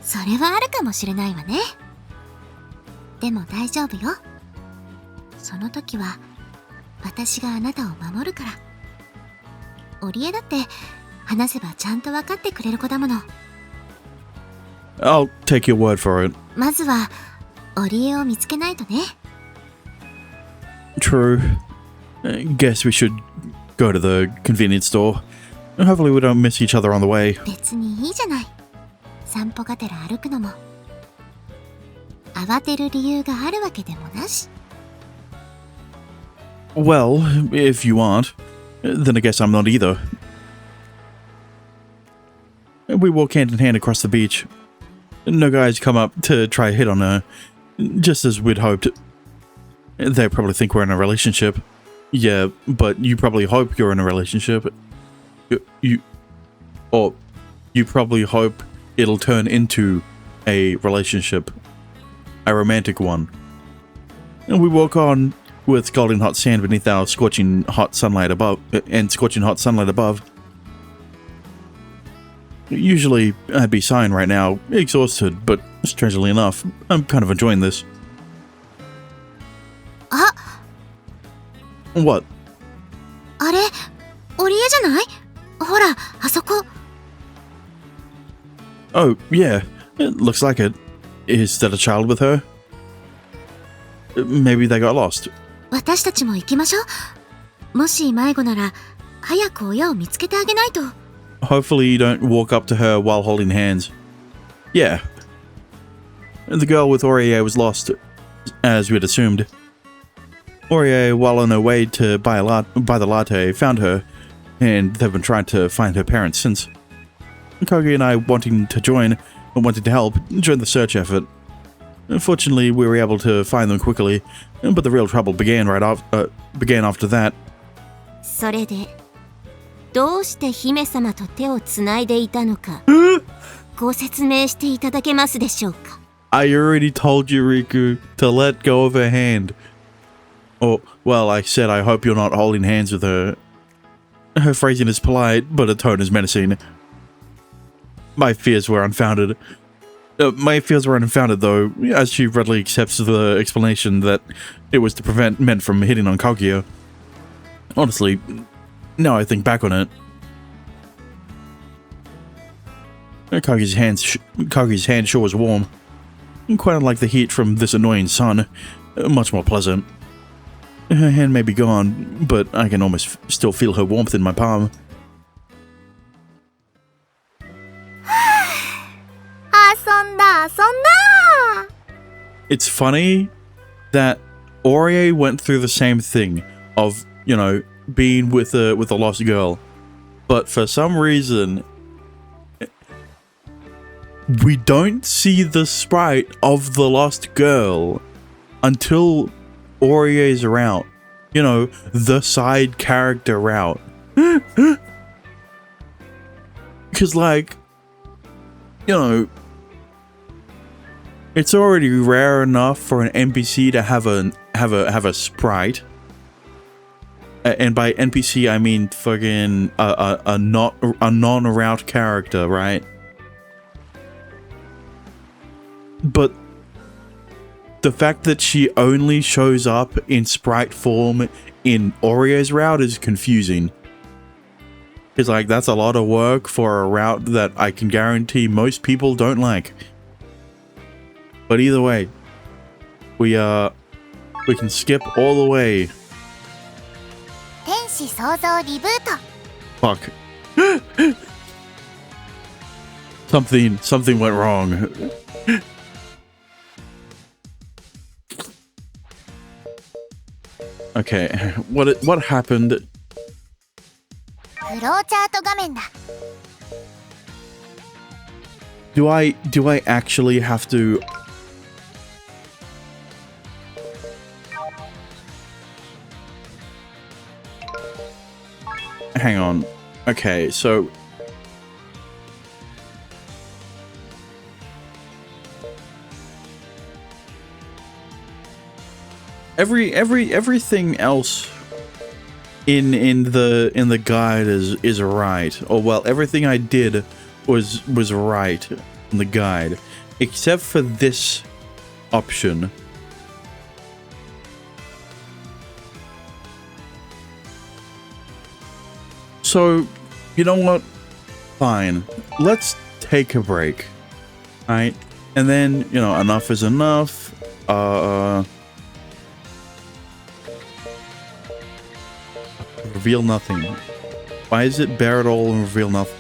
それはあるかもしれないわね。でも大丈夫よ。その時は私があなたを守るから。織江だって話せばちゃんと分かってくれる子だもの。I'll take your word for it. まずは織江を見つけないとね。True. I guess we should go to the convenience store. Hopefully we don't miss each other on the way. 別にいいじゃない。散歩がてら歩くのも。慌てる理由があるわけでもなし。Well, if you aren't, then I guess I'm not either. We walk hand in hand across the beach. No guys come up to try a hit on her, just as we'd hoped. They probably think we're in a relationship. Yeah, but you probably hope you're in a relationship. You probably hope it'll turn into a relationship. A romantic one. And we walk on with scalding hot sand beneath our scorching hot sunlight above. Usually, I'd be sighing right now, exhausted, but strangely enough, I'm kind of enjoying this. あ、 What? あれ、織江じゃない？ほら、あそこ。 Oh, yeah, it looks like it. Is that a child with her? Maybe they got lost. 私たちも行きましょう。もし迷子なら、早く親を見つけてあげないと。 Hopefully you don't walk up to her while holding hands. Yeah. The girl with Orie was lost, as we'd assumed. Orie, while on her way to buy the latte, found her, and they've been trying to find her parents since. Kaguya and I wanted to help during the search effort. Fortunately, we were able to find them quickly, but the real trouble began after that. それでどうして姫様と手をつないでいたのかご説明していただけますでしょうか I already told you, Riku, to let go of her hand. Or, well, I said I hope you're not holding hands with her. Her phrasing is polite, but her tone is menacing. My fears were unfounded. Though, as she readily accepts the explanation that it was to prevent men from hitting on Kaguya. Honestly, now I think back on it. Kaguya's hand sure was warm. Quite unlike the heat from this annoying sun. Much more pleasant. Her hand may be gone, but I can almost still feel her warmth in my palm. 遊んだ It's funny that Orie went through the same thing of, being with a lost girl. But for some reason, we don't see the sprite of the lost girl until Orie's route. The side character route. Because, it's already rare enough for an NPC to have a sprite. And by NPC, I mean fucking a non-route character, right? But the fact that she only shows up in sprite form in Orie's route is confusing. It's that's a lot of work for a route that I can guarantee most people don't like. But either way, we can skip all the way. 天使創造リブート Fuck. Something went wrong. Okay, what happened? フローチャート画面だ Do I actually have to? Hang on. Okay, so everything else in the guide is right. Or well, everything I did was right in the guide, except for this option. So, you know what? Fine. Let's take a break. Alright? And then, enough is enough. Reveal nothing. Why is it bear it all and reveal nothing?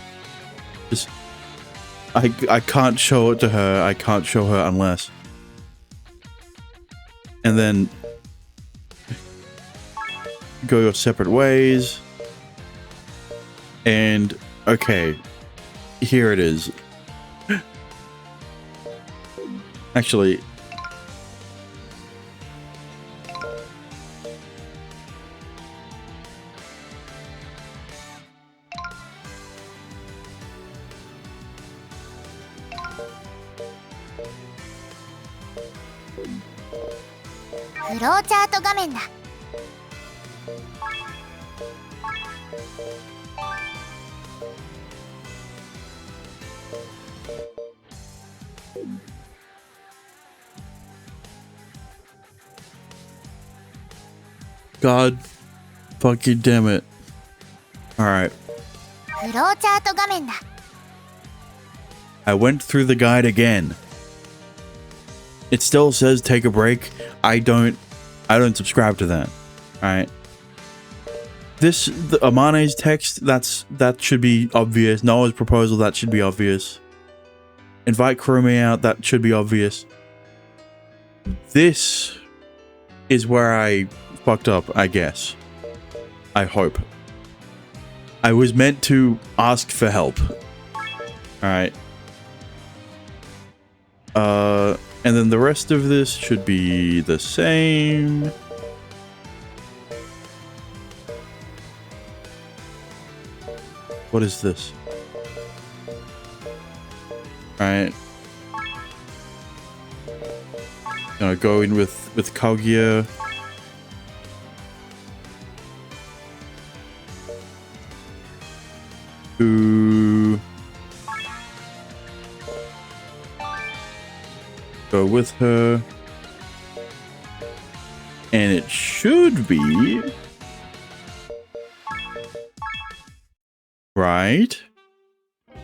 Just... I can't show it to her. I can't show her unless. And then... go your separate ways. And, okay, here it is. Actually,フローチャート画面だ God fucking damn it. Alright. フローチャート画面だ I went through the guide again. It still says take a break. I don't subscribe to that. Alright. Amane's text, that should be obvious. Noah's proposal, that should be obvious. Invite Kurumi out, that should be obvious. This is where I fucked up, I guess. I hope. I was meant to ask for help. Alright. And then the rest of this should be the same. What is this? Alright. Gonna go in with Kaguya. Who go with her. And it should be right.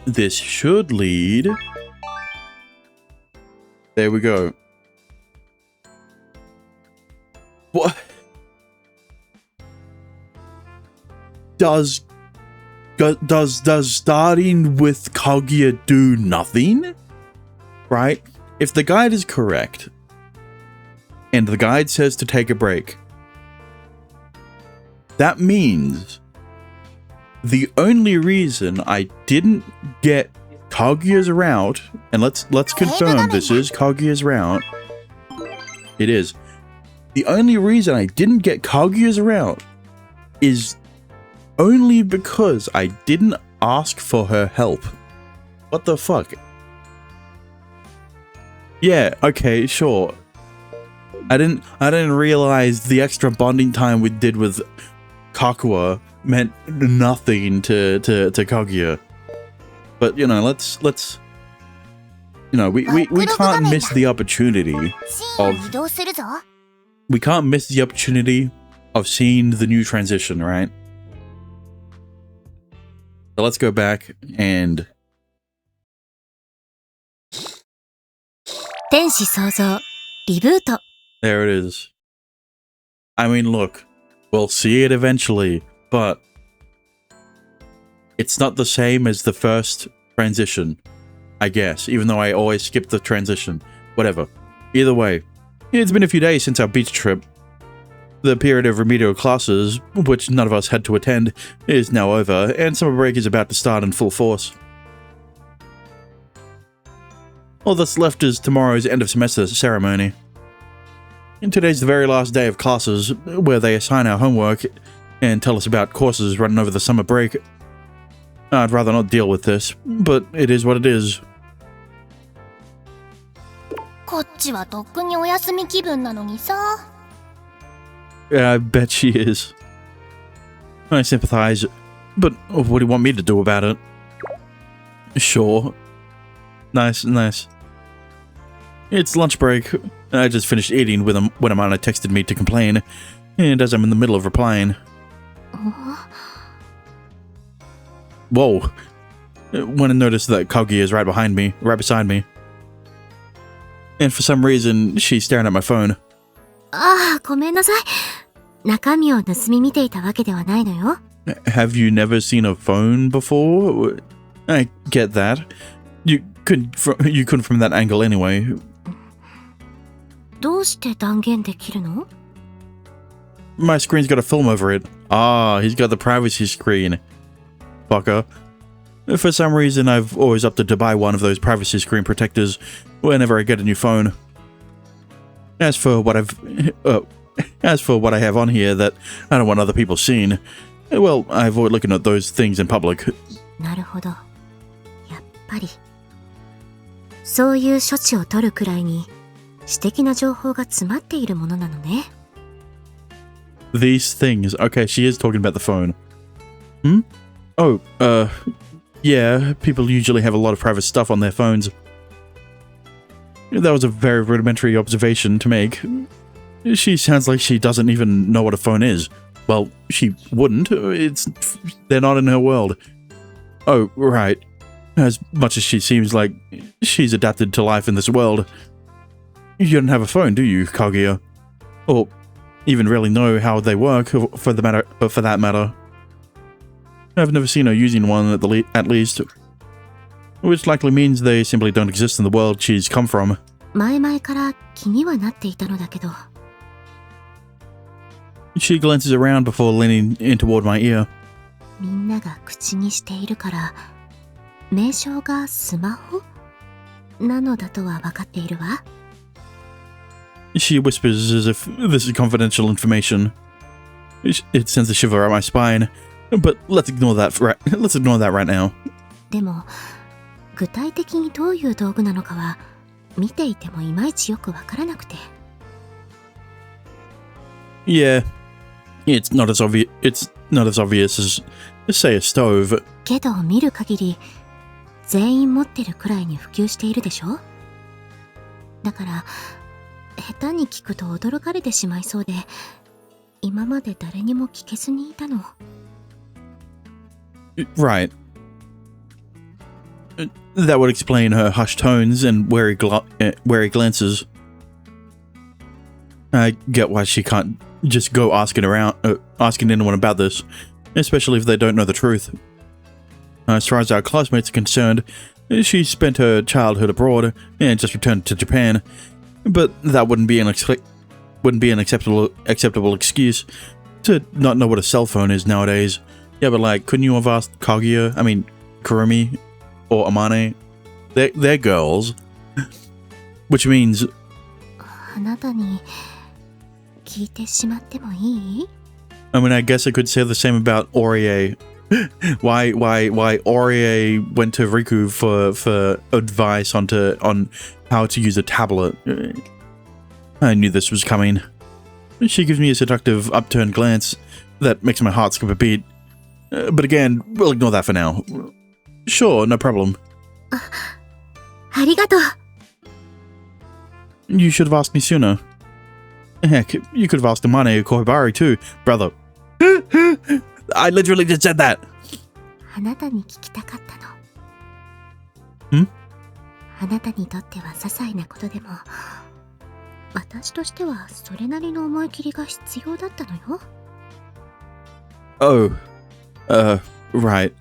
This should lead. There we go. What? Does starting with Kaguya do nothing? Right? If the guide is correct, and the guide says to take a break, that means the only reason I didn't get Kaguya's route, and let's confirm this is Kaguya's route. It is. The only reason I didn't get Kaguya's route is only because I didn't ask for her help. What the fuck? Yeah, okay, sure. I didn't realize the extra bonding time we did with Kakuya meant nothing to Kaguya. But you know, let's you know, we can't miss the opportunity of seeing the new transition, right? So let's go back and 天使創造リブート there it is. I mean, look, we'll see it eventually, but it's not the same as the first transition, I guess, even though I always skip the transition. Whatever. Either way, it's been a few days since our beach trip. The period of remedial classes, which none of us had to attend, is now over, and summer break is about to start in full force. All that's left is tomorrow's end of semester ceremony. And today's the very last day of classes, where they assign our homework and tell us about courses running over the summer break. I'd rather not deal with this, but it is what it is. こっちはとっくにお休み気分なのにさ。 Yeah, I bet she is. I sympathize, but what do you want me to do about it? Sure. Nice, nice. It's lunch break. I just finished eating when Amana texted me to complain, and as I'm in the middle of replying. Whoa. When I noticed that Kaguya is right beside me. And for some reason, she's staring at my phone. ああ、ごめんなさい。中身を盗み見ていたわけではないのよ。Have you never seen a phone before? I get that. You couldn't from that angle anyway. どうして断言できるの？ My screen's got a film over it. Ah, he's got the privacy screen. Fucker. For some reason, I've always opted to buy one of those privacy screen protectors whenever I get a new phone. As for what I have on here that I don't want other people seeing, well, I avoid looking at those things in public. なるほど。やっぱり。そういう処置を取るくらいに私的な情報が詰まっているものなのね。These things. Okay, she is talking about the phone. Hmm? Oh, yeah, people usually have a lot of private stuff on their phones. That was a very rudimentary observation to make. She sounds like she doesn't even know what a phone is. Well, she wouldn't. They're not in her world. Oh, right. As much as she seems like she's adapted to life in this world. You don't have a phone, do you, Kaguya? Or even really know how they work, for that matter. I've never seen her using one at least. Which likely means they simply don't exist in the world she's come from. 前々から気にはなっていたのだけど。She glances around before leaning in toward my ear. みんなが口にしているから、名称がスマホなのだとは分かっているわ。She whispers as if this is confidential information. It sends a shiver up my spine. But let's ignore that right now. でも、具体的にどういう道具なのかは、見ていてもいまいちよく分からなくて。Yeah, it's not as obvious as, say, a stove. けど見る限り、全員持ってるくらいに普及しているでしょ。だから、下手に聞くと驚かれてしまいそうで、今まで誰にも聞けずにいたの。Right. That would explain her hushed tones and wary glances. I get why she can't just go asking anyone about this, especially if they don't know the truth. As far as our classmates are concerned, she spent her childhood abroad and just returned to Japan, but that wouldn't be an acceptable excuse to not know what a cell phone is nowadays. Yeah, but like, couldn't you have asked Kurumi, or Amane? They're girls. Which means... あなたに聞いてしまってもいい? I mean, I guess I could say the same about Orie. why Orie went to Riku for advice on how to use a tablet. I knew this was coming. She gives me a seductive upturned glance that makes my heart skip a beat. But again, we'll ignore that for now. Sure, no problem. ありがとう。You should have asked me sooner. Heck, you could have asked Amane or Kohibari too, brother. I literally just said that. あなたに聞きたかったの。あなたにとっては些細なことでも、私としてはそれなりの思い切りが必要だったのよ。Oh, right.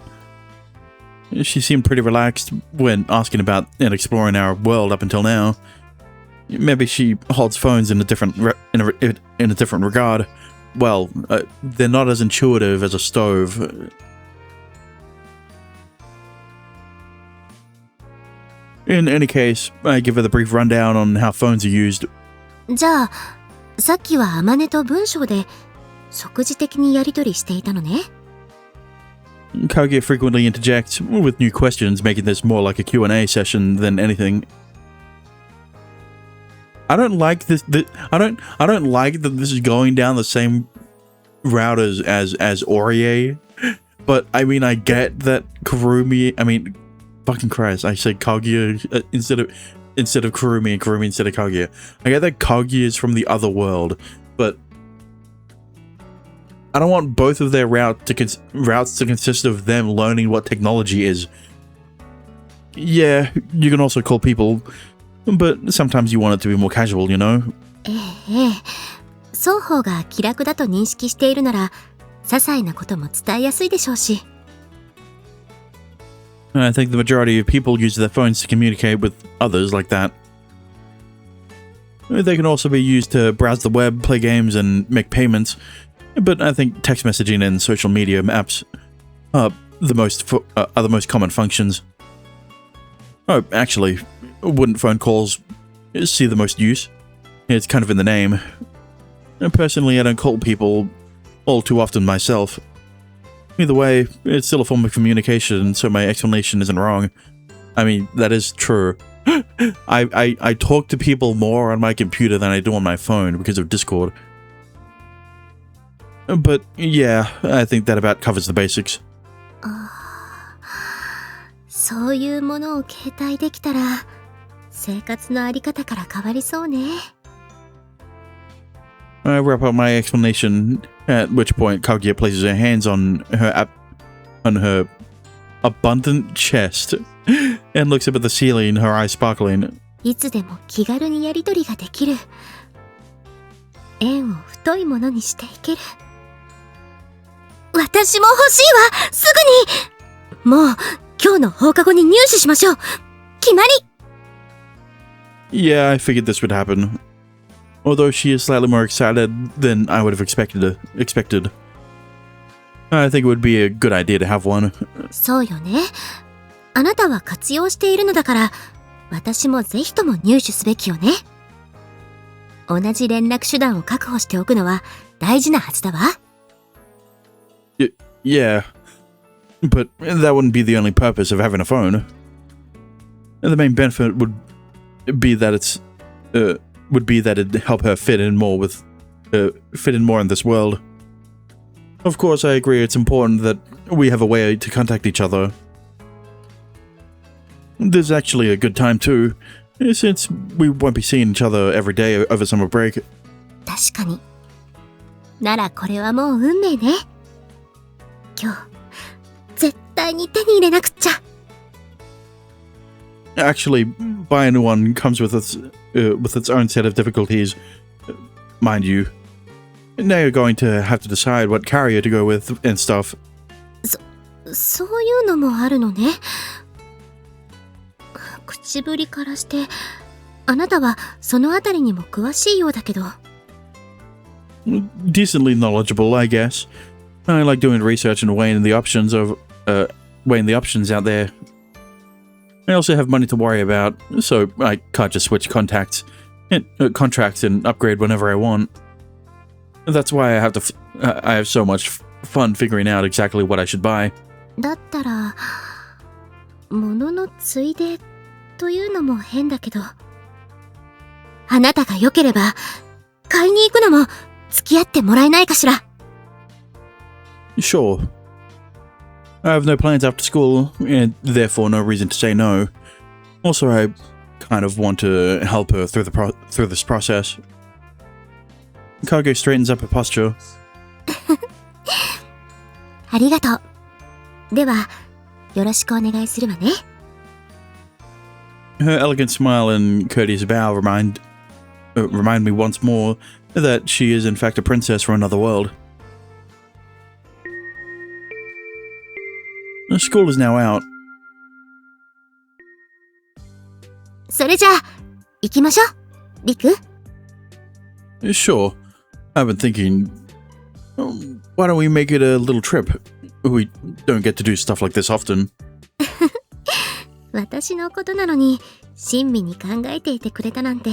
She seemed pretty relaxed when asking about and exploring our world up until now. Maybe she holds phones in a different regard. Well, they're not as intuitive as a stove. In any case, I give her the brief rundown on how phones are used. じゃあ、さっきはあまねと文章で即時的にやり取りしていたのね。Kaguya frequently interjects with new questions, making this more like a Q&A session than anything. I don't like this. I don't like that this is going down the same route as Orie, but I mean, I get that Kurumi. I mean, fucking Christ! I said Kaguya instead of Kurumi, and Kurumi instead of Kaguya. I get that Kaguya is from the other world, but I don't want both of their routes to consist of them learning what technology is. Yeah, you can also call people, but sometimes you want it to be more casual, you know? ええ、双方が気楽だと認識しているなら、些細なことも伝えやすいでしょうし。I think the majority of people use their phones to communicate with others like that. They can also be used to browse the web, play games, and make payments. But I think text messaging and social media apps are the most common functions. Oh, actually, wouldn't phone calls see the most use? It's kind of in the name. Personally, I don't call people all too often myself. Either way, it's still a form of communication, so my explanation isn't wrong. I mean, that is true. I talk to people more on my computer than I do on my phone because of Discord. But yeah, I think that about covers the basics. そういうものを携帯できたら、生活のあり方から変わりそうね。I wrap up my explanation, at which point Kaguya places her hands on her abundant chest and looks up at the ceiling, her eyes sparkling. いつでも気軽にやり取りができる。縁を太いものにしていける。私も欲しいわ、すぐに。もう今日の放課後に入手しましょう。決まり。Yeah, I figured this would happen. Although she is slightly more excited than I would have expected. I think it would be a good idea to have one. そうよね。あなたは活用しているのだから、私もぜひとも入手すべきよね。同じ連絡手段を確保しておくのは大事なはずだわ。Yeah, but that wouldn't be the only purpose of having a phone. The main benefit would be that it'd help her fit in more in this world. Of course, I agree it's important that we have a way to contact each other. This is actually a good time too, since we won't be seeing each other every day over summer break. 確かに。ならこれはもう運命ね。今日、絶対に手に入れなくっちゃ。Actually, buying one comes with its own set of difficulties, mind you. Now you're going to have to decide what carrier to go with and stuff. そういうのもあるのね。口ぶりからして、あなたはそのあたりにも詳しいようだけど。Decently knowledgeable, I guess. I like doing research and weighing the options out there. I also have money to worry about, so I can't just switch contracts and upgrade whenever I want. That's why I have so much fun figuring out exactly what I should buy. だったら、物のついでというのも変だけど、あなたが良ければ買いに行くのも付き合ってもらえないかしら。Sure. I have no plans after school, and therefore no reason to say no. Also, I kind of want to help her through this process. Kage straightens up her posture. ありがとう。では、よろしくお願いするわね。Her elegant smile and courteous bow remind me once more that she is in fact a princess from another world. School is now out. それじゃあ、行きましょう。リク。Sure. I've been thinking, why don't we make it a little trip? We don't get to do stuff like this often. 私のことなのに、親身に考えていてくれたなんて。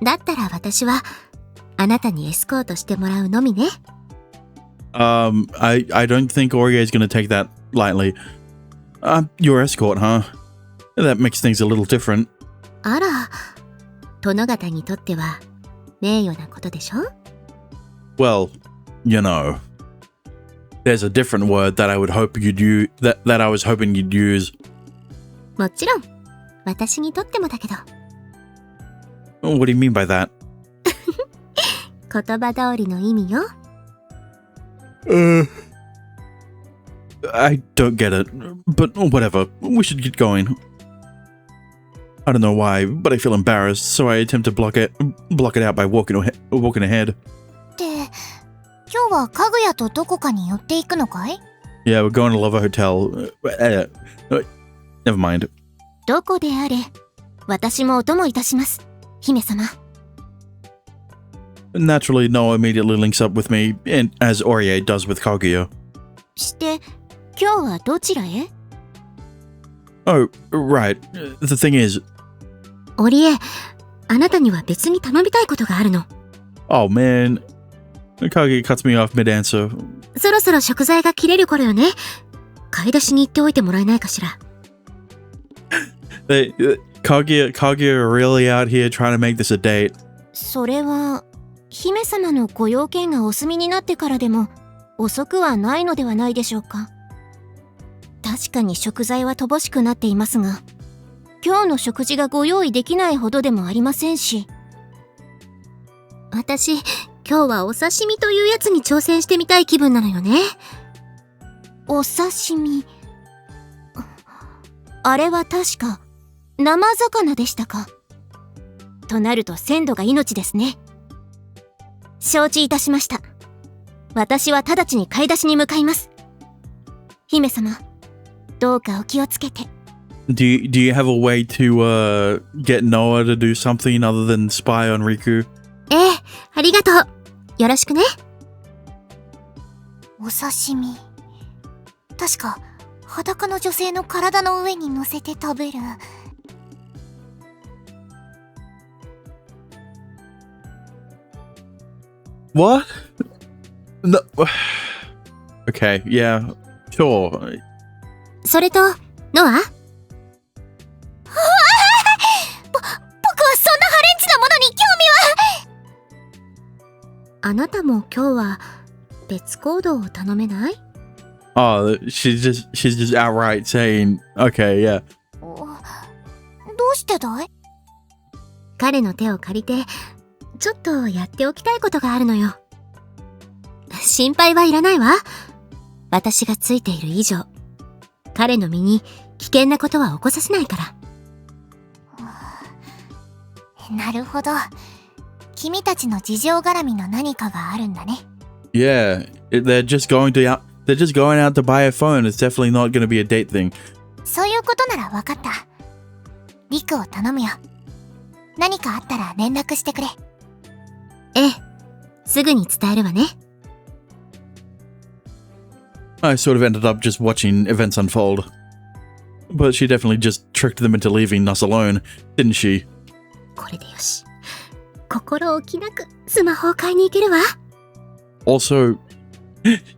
だったら私は、あなたにエスコートしてもらうのみね。I don't think Orie is going to take that lightly. Your escort, huh? That makes things a little different. あら、殿方にとっては名誉なことでしょ？ Well, you know, there's a different word that I would hope you'd use. That I was hoping you'd use. もちろん、私にとってもだけど。What do you mean by that? 言葉通りの意味よ。I don't get it. But whatever. We should get going. I don't know why, but I feel embarrassed, so I attempt to block it out by walking ahead. で、今日はかぐやとどこかに寄っていくのかい？ Yeah, we're going to Love Hotel. Never mind. どこであれ、私もお供いたします、姫様。Naturally, Noah immediately links up with me, and as Orie does with Kaguya. して、今日はどちらへ？ Oh, right. The thing is... オリエ、あなたには別に頼みたいことがあるの。Oh, man. Kaguya cuts me off mid-answer. そろそろ食材が切れる頃よね。買い出しに行っておいてもらえないかしら。Kaguya are really out here trying to make this a date. それは、姫様のご用件がお済みになってからでも遅くはないのではないでしょうか。確かに食材は乏しくなっていますが、今日の食事がご用意できないほどでもありませんし。私、今日はお刺身というやつに挑戦してみたい気分なのよね。お刺身。あれは確か生魚でしたか。となると鮮度が命ですね。承知いたしました。私は直ちに買い出しに向かいます。姫様、どうかお気をつけて。Do you have a way to get Noah to do something other than spy on Riku? ええ、ありがとう。よろしくね。お刺身。確か裸の女性の体の上に乗せて食べる。What? No. Okay, yeah, sure. それと、ノア、僕はそんなハレンチなものに興味は。あなたも今日は別行動を頼めない？ Oh, she's just outright saying, okay, yeah. どうしてだい？彼の手を借りて、ちょっとやっておきたいことがあるのよ。心配はいらないわ。私がついている以上、彼の身に危険なことは起こさせないから。なるほど。君たちの事情絡みの何かがあるんだね。Yeah, they're just going out to buy a phone. It's definitely not going to be a date thing. そういうことなら分かった。リクを頼むよ。何かあったら連絡してくれ。ええ、すぐに伝えるわね。I sort of ended up just watching events unfold. But she definitely just tricked them into leaving us alone, didn't she? これでよし。心置きなくスマホを買いに行けるわ。Also,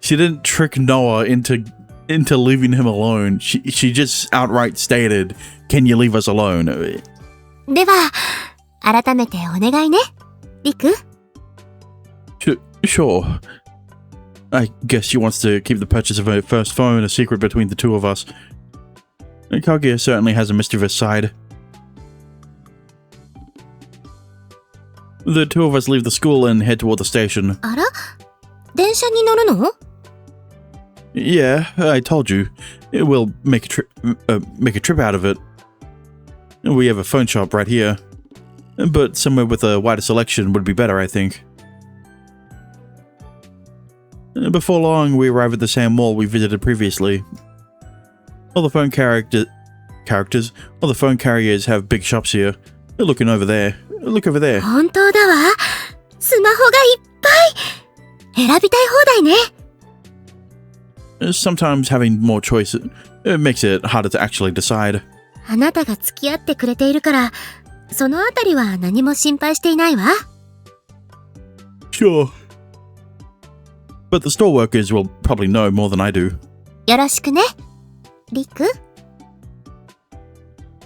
she didn't trick Noah into leaving him alone. She just outright stated, "Can you leave us alone?" では、改めてお願いね、リク。Sure. I guess she wants to keep the purchase of her first phone a secret between the two of us. Kaguya certainly has a mischievous side. The two of us leave the school and head toward the station. あら？電車に乗るの？ Yeah, I told you. We'll make a trip out of it. We have a phone shop right here. But somewhere with a wider selection would be better, I think. Before long, we arrive at the same mall we visited previously. All the phone carriers have big shops here. Look over there. 本当だわ。スマホがいっぱい。選びたい放題ね。Sometimes having more choice makes it harder to actually decide. あなたが付き合ってくれているから、そのあたりは何も心配していないわ。Sure. But the store workers will probably know more than I do. よろしくね、リク。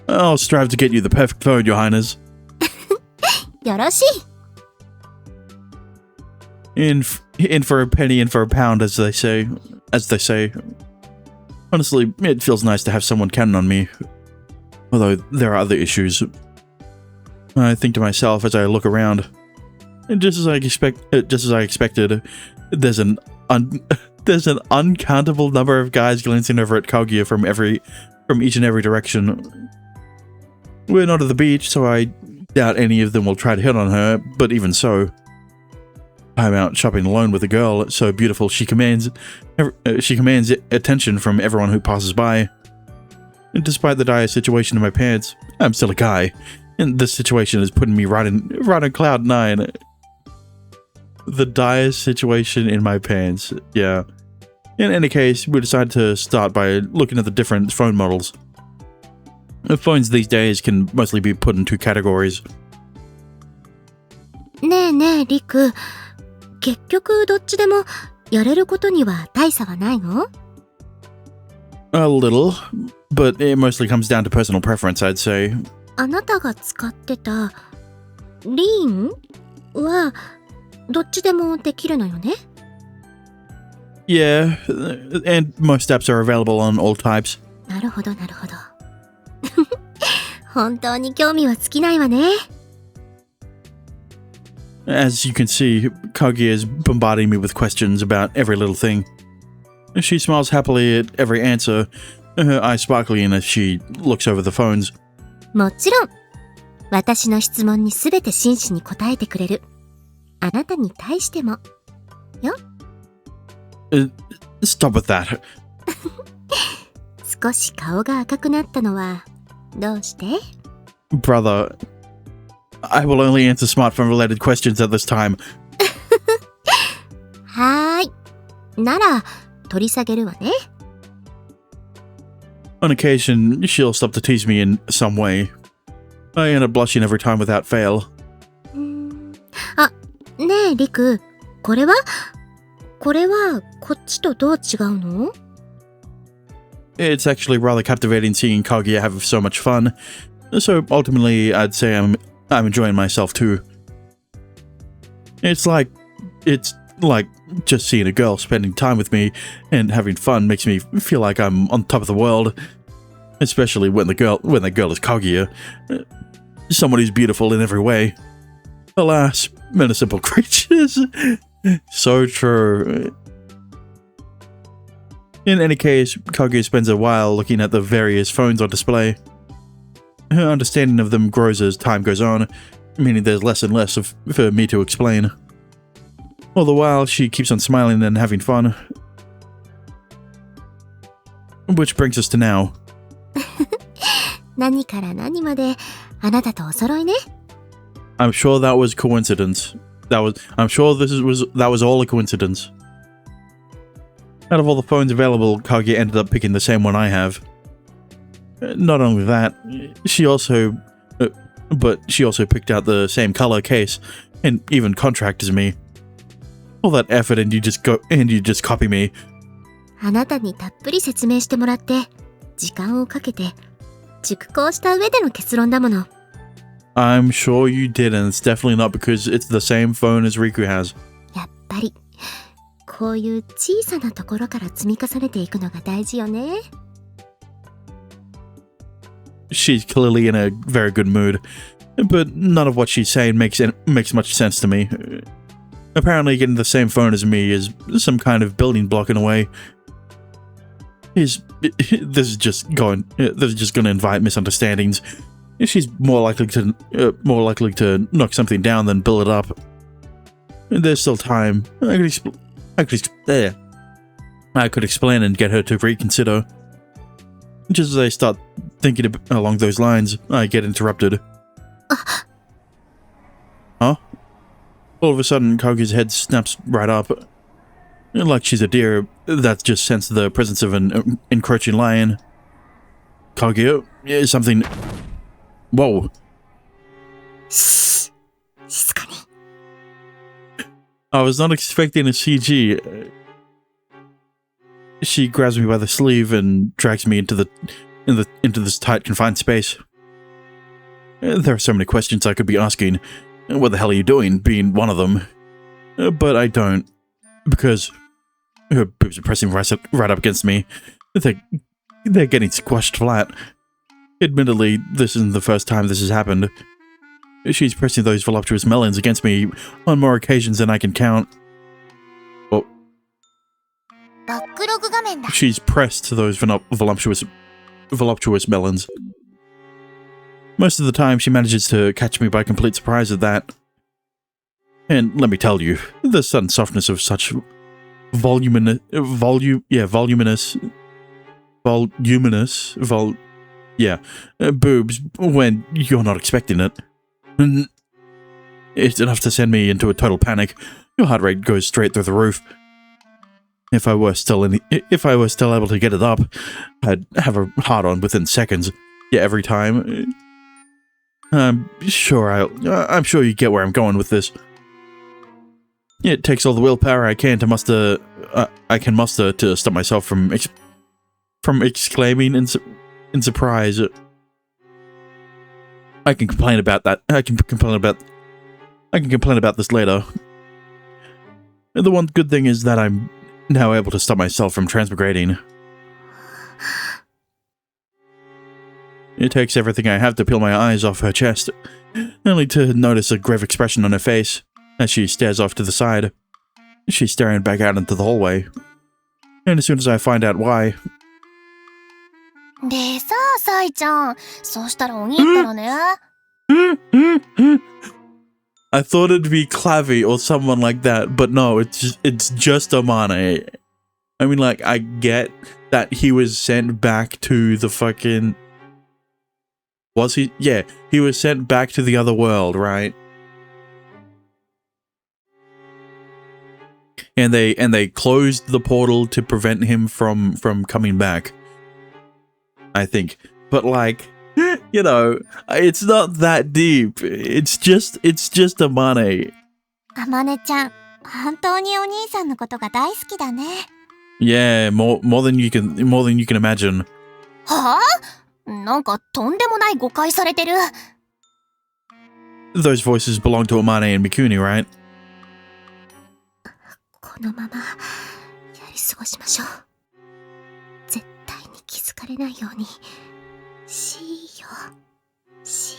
I'll strive to get you the perfect phone, Your Highness. よろしい。In for a penny, in for a pound, as they say. Honestly, it feels nice to have someone counting on me. Although there are other issues. I think to myself as I look around. Just as I expected, there's an uncountable number of guys glancing over at Kaguya from each and every direction. We're not at the beach, so I doubt any of them will try to hit on her, but even so, I'm out shopping alone with a girl so beautiful she commands attention from everyone who passes by. And despite the dire situation in my pants, I'm still a guy, and this situation is putting me right on cloud 9. The dire situation in my pants, yeah. In any case, we decided to start by looking at the different phone models. Phones these days can mostly be put in two categories. ねえねえ、リク。結局どっちでもやれることには大差はないの？ A little, but it mostly comes down to personal preference, I'd say. あなたが使ってたリーンはどっちでもできるのよね？ Yeah, and most apps are available on all types. なるほどなるほど。本当に興味は尽きないわね。As you can see, Kaguya is bombarding me with questions about every little thing. She smiles happily at every answer, her eyes sparkling as she looks over the phones. もちろん、私の質問にすべて真摯に答えてくれる。あなたに対しても。よ。Stop with that. 少し顔が赤くなったのはどうして？ Brother, I will only answer smartphone-related questions at this time. はーい。なら取り下げるわね。 On occasion, she'll stop to tease me in some way. I end up blushing every time without fail. あ、ねえリク、これはこっちとどう違うの？ It's actually rather captivating seeing Kaguya have so much fun. So ultimately, I'd say I'm enjoying myself too. It's like just seeing a girl spending time with me and having fun makes me feel like I'm on top of the world. Especially when the girl is Kaguya, someone who's beautiful in every way. Alas, men are simple creatures. So true. In any case, Kaguya spends a while looking at the various phones on display. Her understanding of them grows as time goes on, meaning there's less and less for me to explain. All the while, she keeps on smiling and having fun. Which brings us to now. 何から何まであなたとお揃いね。 I'm sure that was coincidence. I'm sure that was all a coincidence. Out of all the phones available, Kaguya ended up picking the same one I have. Not only that, she also picked out the same color, case, and even contract as me. All that effort and you just copy me. あなたにたっぷり説明してもらって時間をかけて熟考した上での結論だもの。 I'm sure you didn't. It's definitely not because it's the same phone as Riku has. やっぱりこういう小さなところから積み重ねていくのが大事よね。 She's clearly in a very good mood, but none of what she's saying makes much sense to me. Apparently getting the same phone as me is some kind of building block in a way. This is just going to invite misunderstandings. She's more likely to knock something down than build it up. There's still time. I could explain and get her to reconsider. Just as I start thinking along those lines, I get interrupted. Huh? All of a sudden, Kaguya's head snaps right up. Like she's a deer that's just sensed the presence of an encroaching lion. Kaguya, something... Whoa. 静かに。 I was not expecting a CG. She grabs me by the sleeve and drags me into this tight, confined space. There are so many questions I could be asking. What the hell are you doing? Being one of them. But I don't. Because her boobs are pressing right up against me. They're getting squashed flat. Admittedly, this isn't the first time this has happened. She's pressing those voluptuous melons against me on more occasions than I can count. Oh. バックログ画面だ。 She's pressed to those voluptuous melons. Most of the time, she manages to catch me by complete surprise at that. And let me tell you, the sudden softness of such voluminous boobs when you're not expecting it. It's enough to send me into a total panic. Your heart rate goes straight through the roof. If I were still able to get it up, I'd have a hard on within seconds. Yeah, every time. I'm sure you get where I'm going with this. It takes all the willpower I can muster to stop myself from exclaiming in surprise. I can complain about that. I can complain about this later. The one good thing is that I'm now able to stop myself from transmigrating. It takes everything I have to peel my eyes off her chest, only to notice a grave expression on her face as she stares off to the side. She's staring back out into the hallway. And as soon as I find out why... でさ、サイちゃん。そうしたら鬼ったらね。I thought it'd be Clavi or someone like that, but no, it's just Amane. I mean, like, I get that he was sent back to the fucking... Was he? Yeah, he was sent back to the other world, right? and they closed the portal to prevent him from coming back, I think. But like, you know, it's not that deep. It's just Amane. あまねちゃん、本当にお兄さんのことが大好きだね。 Yeah, more than you can imagine. はあ？なんかとんでもない誤解されてる。Those voices belong to Amane and Mikuni, right? このままやり過ごしましょう。絶対に気づかれないようにしよう。し。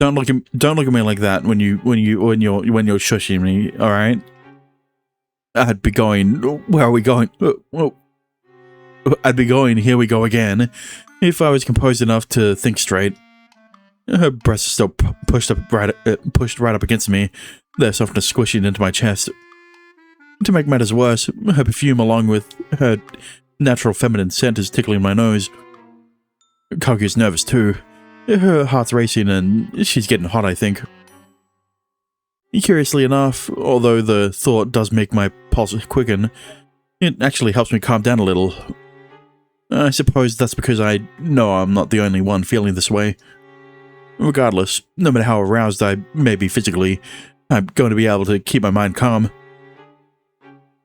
Don't look at me like that when you're shushing me, all right? I'd be going, where are we going? I'd be going, here we go again, if I was composed enough to think straight. Her breasts are still pushed right up against me, their softness squishing into my chest. To make matters worse, her perfume along with her natural feminine scent is tickling my nose. Kaguya's nervous too. Her heart's racing and she's getting hot, I think. Curiously enough, although the thought does make my pulse quicken, it actually helps me calm down a little. I suppose that's because I know I'm not the only one feeling this way. Regardless, no matter how aroused I may be physically, I'm going to be able to keep my mind calm.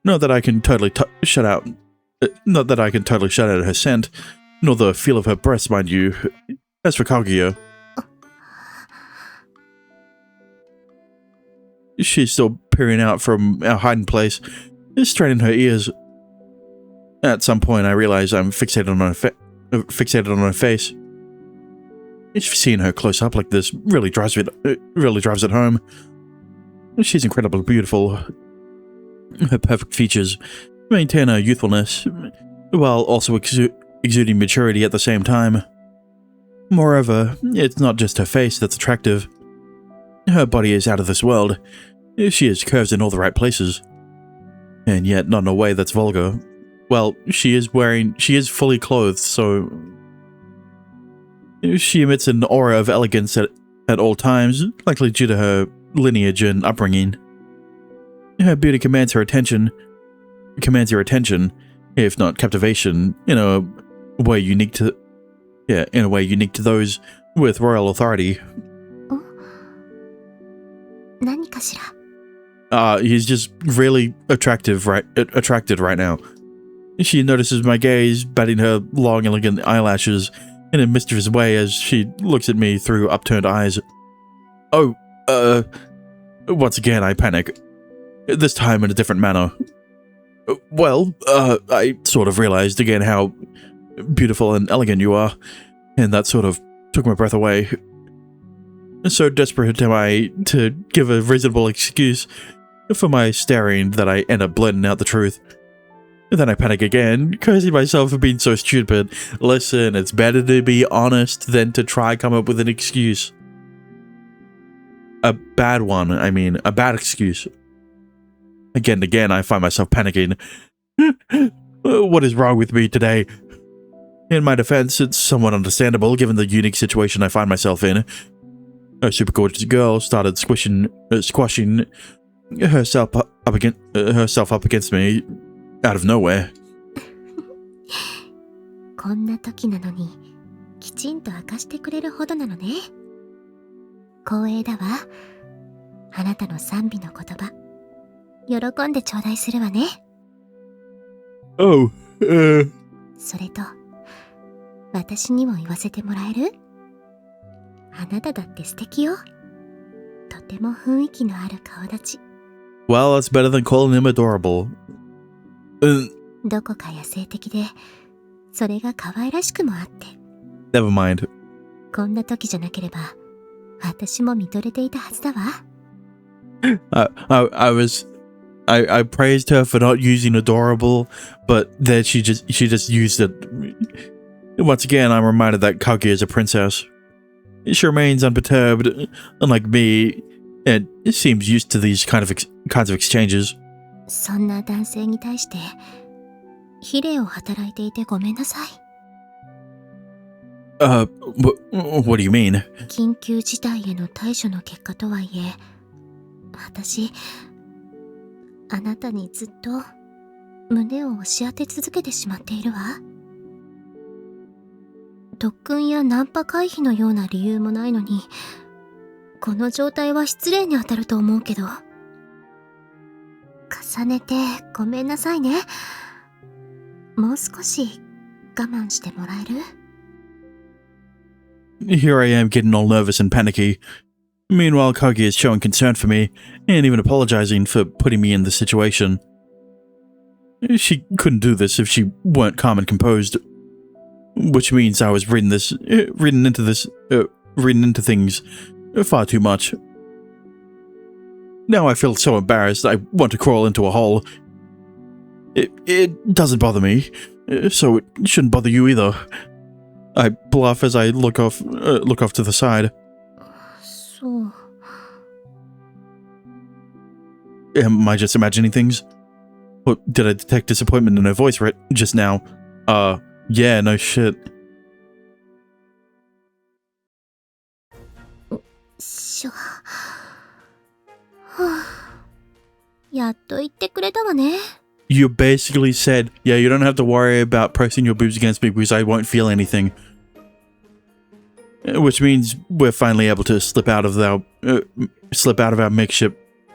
Not that I can totally shut out her scent, nor the feel of her breasts, mind you. As for Kaguya, she's still peering out from our hiding place, straining her ears. At some point, I realize I'm fixated on her face. Seeing her close up like this really drives it home. She's incredibly beautiful. Her perfect features maintain her youthfulness, while also exuding maturity at the same time. Moreover, it's not just her face that's attractive. Her body is out of this world. She has curves in all the right places. And yet not in a way that's vulgar. Well, she is fully clothed, so she emits an aura of elegance at all times, likely due to her lineage and upbringing. Her beauty commands your attention, if not captivation, in a way unique to those with royal authority. 何かしら? He's just really attracted right now. She notices my gaze, batting her long, elegant eyelashes in a mischievous way as she looks at me through upturned eyes. Once again I panic. This time in a different manner. I sort of realized again how beautiful and elegant you are, and that sort of took my breath away. So desperate am I to give a reasonable excuse for my staring that I end up blurting out the truth. Then I panic again, cursing myself for being so stupid. Listen, it's better to be honest than to try come up with an excuse. A bad excuse. Again and again, I find myself panicking. What is wrong with me today? In my defense, it's somewhat understandable given the unique situation I find myself in. A super gorgeous girl started squashing herself up against me out of nowhere. こんな時なのにきちんと明かしてくれるほどなのね。光栄だわ。あなたの賛美の言葉。喜んでちょうだいするわね。それと、私にも言わせてもらえる？あなただって素敵よ。とても雰囲気のある顔立ち。Well, that's better than calling him adorable. どこか野生的で、それが可愛らしくもあって。Never mind. こんな時じゃなければ、私も見とれていたはずだわ。I praised her for not using adorable, but then she just used it. Once again, I'm reminded that Kaguya is a princess. She remains unperturbed, unlike me, and seems used to these kinds of exchanges. そんな男性に対して、非礼を働いていてごめんなさい。What do you mean? 緊急事態への対処の結果とはいえ、私、あなたにずっと胸を押し当て続けてしまっているわ。特訓やナンパ回避のような理由もないのに、この状態は失礼に当たると思うけど。重ねてごめんなさいね。もう少し我慢してもらえる？ Here I am getting all nervous and panicky. Meanwhile, Kage is showing concern for me and even apologizing for putting me in this situation. She couldn't do this if she weren't calm and composed, which means I was reading into things far too much. Now I feel so embarrassed I want to crawl into a hole. It doesn't bother me, so it shouldn't bother you either. I bluff as I look off to the side. そう。 Am I just imagining things? Or did I detect disappointment in her voice right just now? Yeah, no shit. しょ。はあ、やっと言ってくれたわね。 You basically said, yeah, you don't have to worry about pressing your boobs against me because I won't feel anything. Which means we're finally able to slip out of our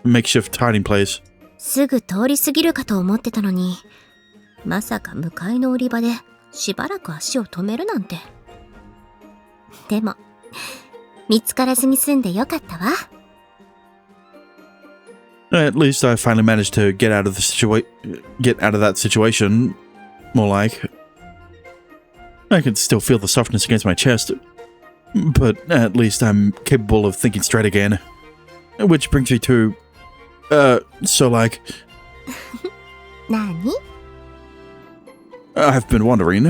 makeshift hiding place. すぐ通り過ぎるかと思ってたのに、まさか向かいの売り場でしばらく足を止めるなんて。でも、見つからずに済んでよかったわ。At least I finally managed to get out of that situation. More like, I can still feel the softness against my chest, but at least I'm capable of thinking straight again. Which brings me to, so like, 何？ I've been wondering,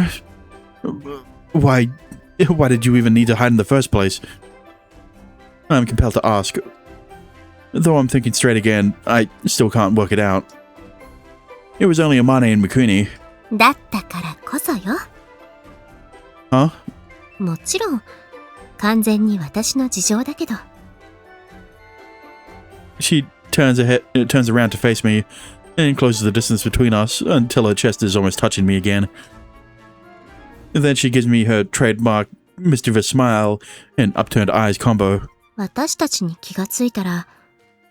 why did you even need to hide in the first place? I'm compelled to ask. Though I'm thinking straight again, I still can't work it out. It was only Amane and Mikuni. だったからこそよ。Huh? もちろん、完全に私の事情だけど。She turns around to face me and closes the distance between us until her chest is almost touching me again. Then she gives me her trademark mischievous smile and upturned eyes combo. 私たちに気がついたら、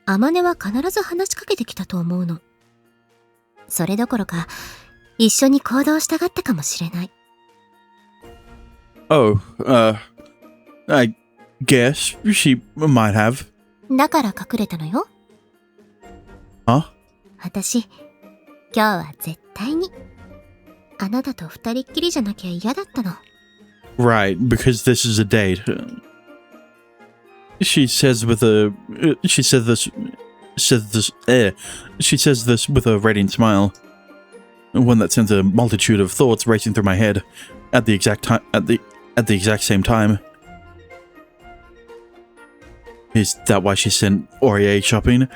あまねは必ず話しかけてきたと思うの。それどころか、一緒に行動したがったかもしれない。Oh, I guess she might have. だから隠れたのよ。Huh? 私、今日は絶対に、あなたと二人っきりじゃなきゃ嫌だったの。Right, because this is a date. She says this with a radiant smile, one that sends a multitude of thoughts racing through my head at the exact same time. Is that why she sent Aurier shopping?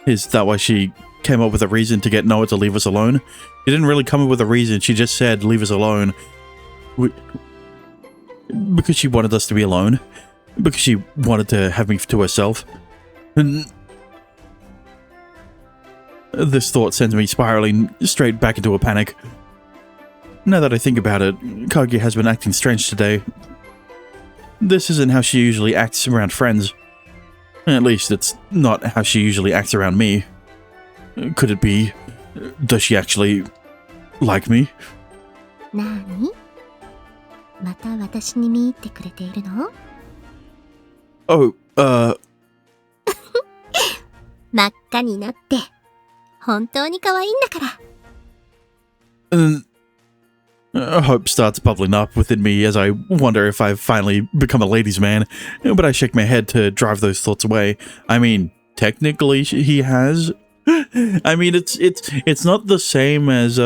Is that why she came up with a reason to get Noah to leave us alone? She didn't really come up with a reason, she just said leave us alone. Because she wanted us to be alone. Because she wanted to have me to herself. And this thought sends me spiraling straight back into a panic. Now that I think about it, Kage has been acting strange today. This isn't how she usually acts around friends. At least it's not how she usually acts around me. Could it be? Does she actually like me? なーに？また私に見入ってくれているの？ Oh, 真っ赤になって、本当に可愛いんだから。Hope starts bubbling up within me as I wonder if I've finally become a ladies' man, but I shake my head to drive those thoughts away. I mean, technically he has. I mean, it's not the same as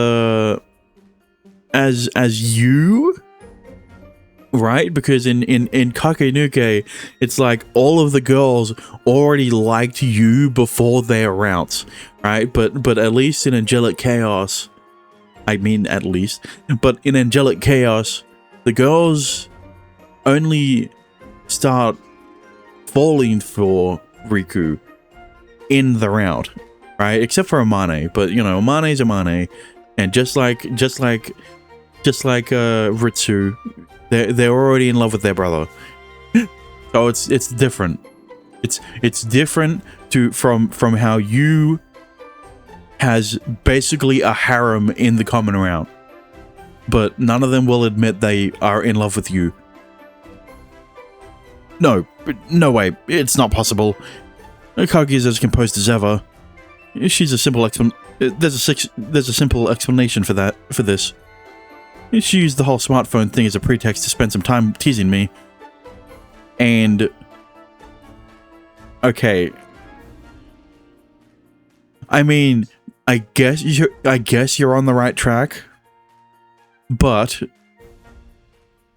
you, right? Because in Kakenuke, it's like all of the girls already liked you before their routes, right? But at least in Angelic Chaos, I mean at least, but in Angelic Chaos, the girls only start falling for Riku in the route. right? Except for Amane, but you know, Amane's Amane, and just like Ritsu, they're already in love with their brother. So it's different. It's different from how you has basically a harem in the common route, but none of them will admit they are in love with you. No way, it's not possible. Kagi is as composed as ever. She's a simple there's a simple explanation for this. She used the whole smartphone thing as a pretext to spend some time teasing me. And okay, I mean, I guess you're on the right track, but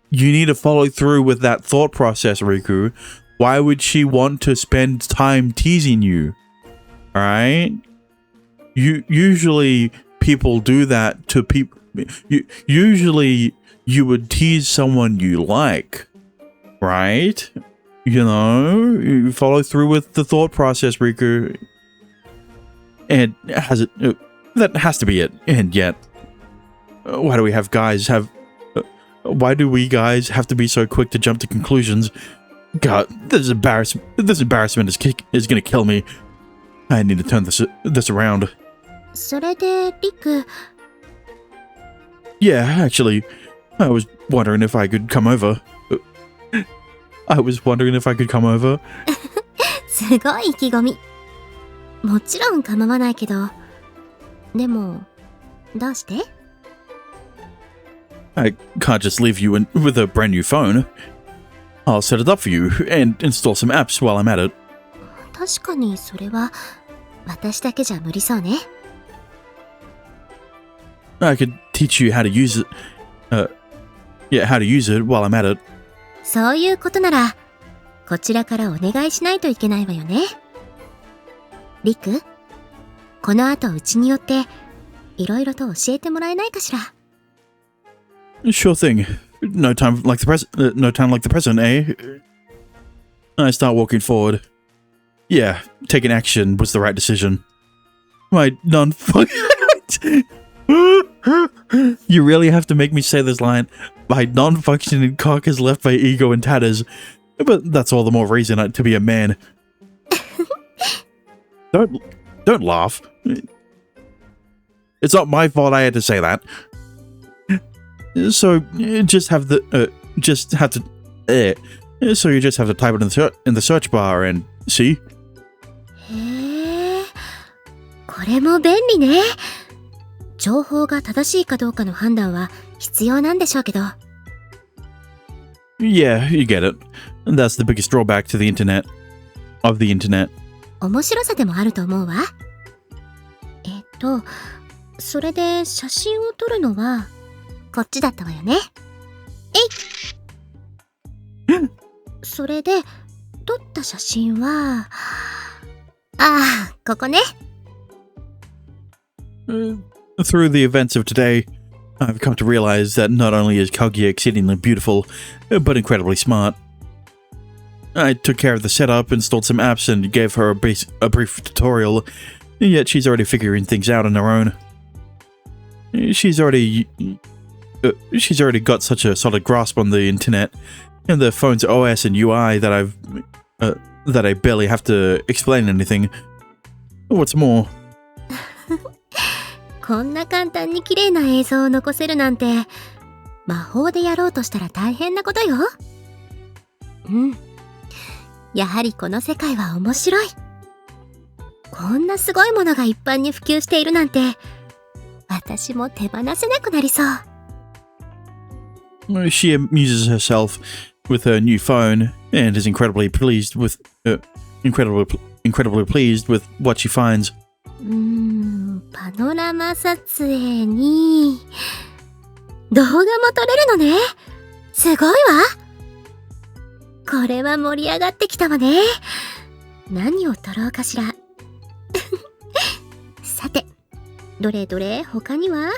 you need to follow through with that thought process, Riku. Why would she want to spend time teasing you? All right? Usually people do that to people. Usually you would tease someone you like, right? You know, you follow through with the thought process, Riku. And that has to be it. And yet, why do we guys have to be so quick to jump to conclusions? God, this embarrassment is gonna kill me. I need to turn this around. それでリク Yeah, actually, I was wondering if I could come over. すごい意気込み。もちろん構わないけど、でもどうして？ I can't just leave you with a brand new phone. I'll set it up for you and install some apps while I'm at it. 確かにそれは私だけじゃ無理そうね。I could teach you how to use it. How to use it while I'm at it. そういうことならこちらからお願いしないといけないわよね。リク、この後うちに寄っていろいろと教えてもらえないかしら。 Sure thing. No time like the present, eh? I start walking forward. Yeah, taking action was the right decision. My You really have to make me say this line. My non-functioning cock is left by ego in tatters. But that's all the more reason to be a man. Don't laugh. It's not my fault I had to say that. So you just have to type it in the search bar and see. へえ、これも便利ね。情報が正しいかどうかの判断は必要なんでしょうけど。Yeah, you get it. That's the biggest drawback to the internet. Of the internet. 面白さでもあると思うわ。それで写真を撮るのはこっちだったわよね。それで撮った写真はここね。Through the events of today, I've come to realize that not only is Kaguya exceedingly beautiful, but incredibly smart. I took care of the setup, installed some apps, and gave her a brief tutorial, yet she's already figuring things out on her own. She's already got such a solid grasp on the internet and the phone's OS and UI that I barely have to explain anything. What's more, こんな簡単に綺麗な映像を残せるなんて魔法でやろうとしたら大変なことよ。やはりこの世界は面白い。こんなすごいものが一般に普及しているなんて私も手放せなくなりそう。she amuses herself with her new phone and is incredibly pleased with what she finds. パノラマ撮影に動画も撮れるのね。すごいわ。これは盛り上がってきたわね。何を撮ろうかしら。さて、どれどれ他には？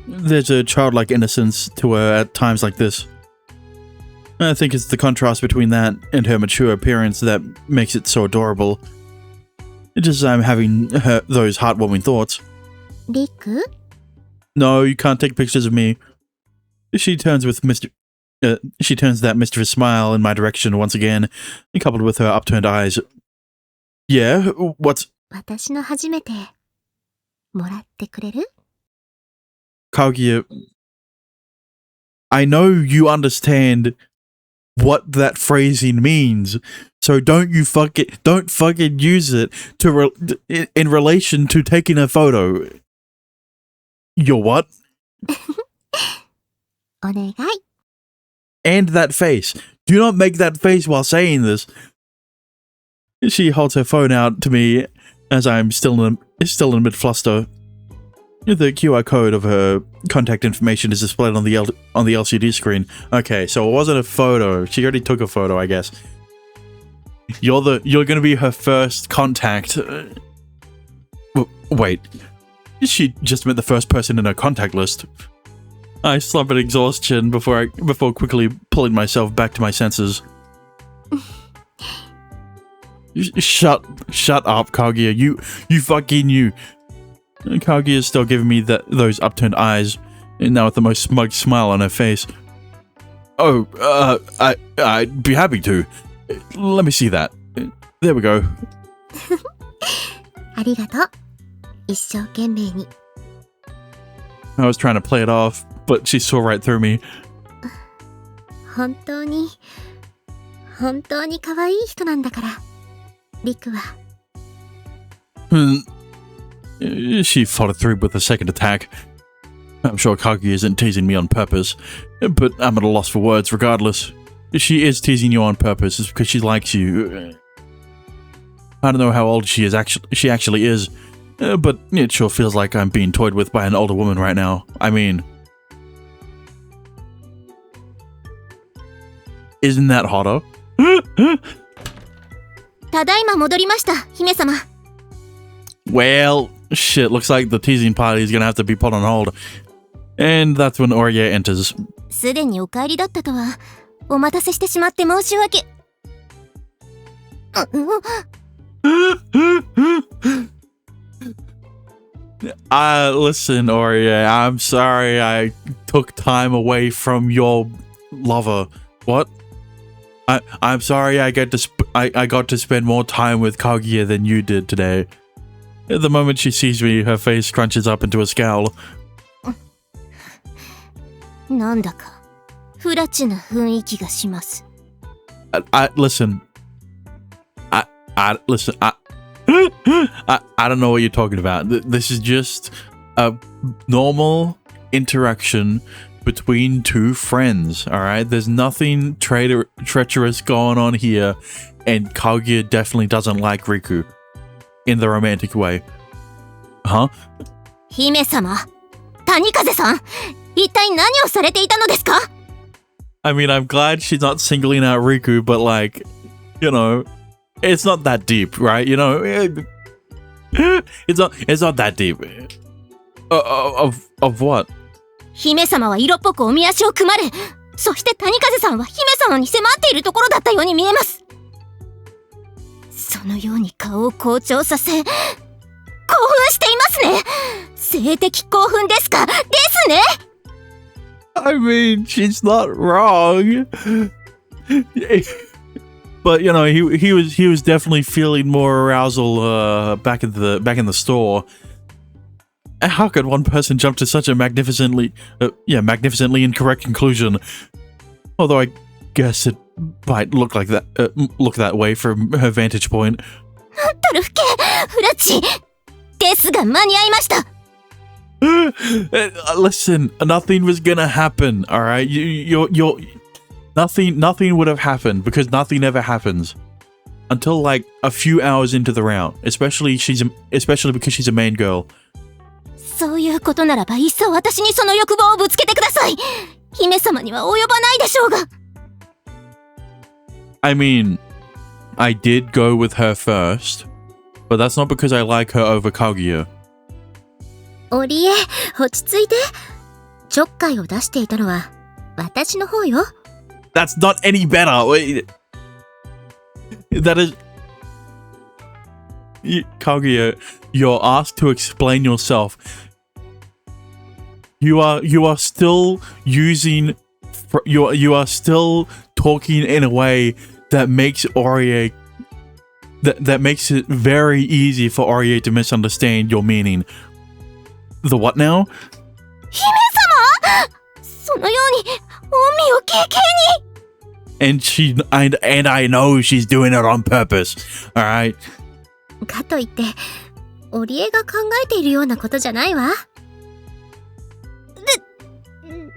There's a childlike innocence to her at times like this. I think it's the contrast between that and her mature appearance that makes it so adorable. Just I'm having those heartwarming thoughts. リク No, you can't take pictures of me. She turns that mischievous smile in my direction once again, coupled with her upturned eyes. Yeah, what's 私の初めてもらってくれる Kaguya? I know you understand what that phrasing means, so don't fucking use it in relation to taking a photo. Your what? お願い And that face. Do not make that face while saying this. She holds her phone out to me as I'm still in mid-fluster. The QR code of her contact information is displayed on the LCD screen. Okay, so it wasn't a photo. She already took a photo, I guess. You're gonna be her first contact. Wait. She just meant the first person in her contact list. I slump in exhaustion before quickly pulling myself back to my senses. Shut up, Kaguya. You fucking you. Kaguya is still giving me those upturned eyes, and now with the most smug smile on her face. Oh, I'd be happy to. Let me see that. There we go. ありがとう一生懸命に I was trying to play it off, but she saw right through me. 本当に可愛い人なんだからリクは She followed through with a second attack. I'm sure Kaguya isn't teasing me on purpose, but I'm at a loss for words regardless. She is teasing you on purpose, it's because she likes you. I don't know how old she actually is, but it sure feels like I'm being toyed with by an older woman right now. I mean, isn't that hotter? ただいま戻りました姫様 Well, shit, looks like the teasing party is gonna have to be put on hold. And that's when Orya enters. すでにお帰りだったとはお待たせしてしまって申し訳Listen, Orya, I'm sorry I took time away from your lover. What? I'm sorry I got to spend more time with Kaguya than you did today. The moment she sees me, her face crunches up into a scowl. なんだかフラチな雰囲気がします Listen. Listen. I don't know what you're talking about. This is just a normal interaction between two friends, alright? There's nothing treacherous going on here, and Kaguya definitely doesn't like Riku in the romantic way. Huh? 姫様谷風さん一体何をされていたのですか I mean, I'm glad she's not singling out Riku, but like, you know, it's not that deep, right? You know, it's not that deep. Of what? 姫様は色っぽくおみ足を組まれそして谷風さんは姫様に迫っているところだったように見えますそのように顔を紅潮させ興奮していますね性的興奮ですかですね I mean, she's not wrong. But you know, he was definitely feeling more arousal back in the store. How could one person jump to such a magnificently incorrect conclusion? Although I guess it might look that way from her vantage point. トルフケフラッチですが間に合いました Listen, nothing was gonna happen. All right, nothing would have happened because nothing ever happens until like a few hours into the round. Especially because she's a main girl. そういうことならばいっそ私にその欲望をぶつけてください姫様には及ばないでしょうが I mean, I did go with her first, but that's not because I like her over Kaguya. オリエ落ち着いてちょっかいを出していたのは私の方よ That's not any better. Wait, that is. Kaguya, you're asked to explain yourself. You are still using. You are still talking in a way that makes Orie. That makes it very easy for Orie to misunderstand your meaning. The what now? 姫様そのように恩義を軽々に And I know she's doing it on purpose. Alright. かといって織江が考えているようなことじゃないわ。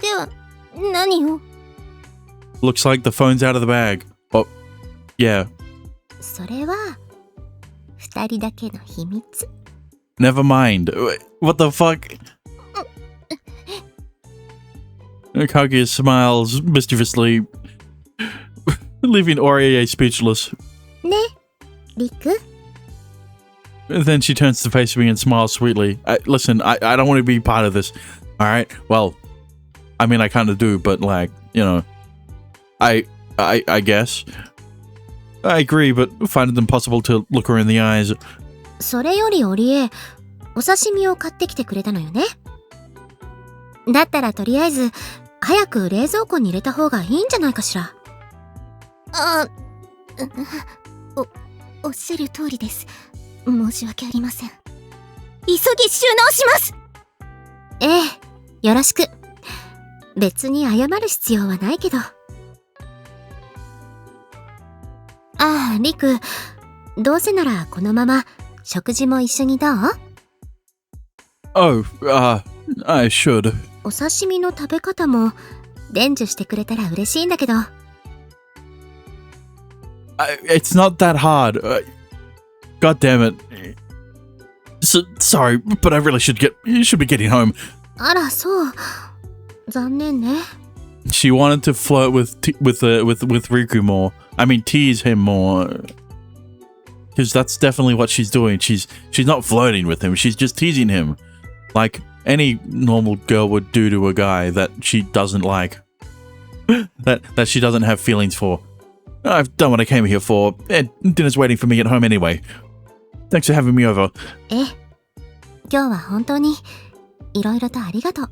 では何を Looks like the phone's out of the bag. Oh, yeah. それは二人だけの秘密。 Never mind. What the fuck? Kaguya smiles mischievously, leaving Orie speechless. ね、リク Then she turns to face me and smiles sweetly. Listen, I don't want to be part of this. Alright? Well, I mean, I kind of do, but like, you know, I guess. I agree, but find it impossible to look her in the eyes. それより織江、お刺身を買ってきてくれたのよね。だったらとりあえず早く冷蔵庫に入れた方がいいんじゃないかしら。おっしゃる通りです。申し訳ありません。急ぎ収納します。ええ、よろしく。別に謝る必要はないけど。リク、どうせならこのまま食事も一緒にどう？ Oh, I should. お刺身の食べ方も伝授してくれたら嬉しいんだけど。It's not that hard. God damn it. Sorry, but I really should be getting home. あら、そう。残念ね。 She wanted to flirt with Riku more. I mean, tease him more. Because that's definitely what she's doing. She's not flirting with him. She's just teasing him. Like any normal girl would do to a guy that she doesn't like. that she doesn't have feelings for. I've done what I came here for. And dinner's waiting for me at home anyway. Thanks for having me over. ええ、今日は本当にいろいろとありがとう。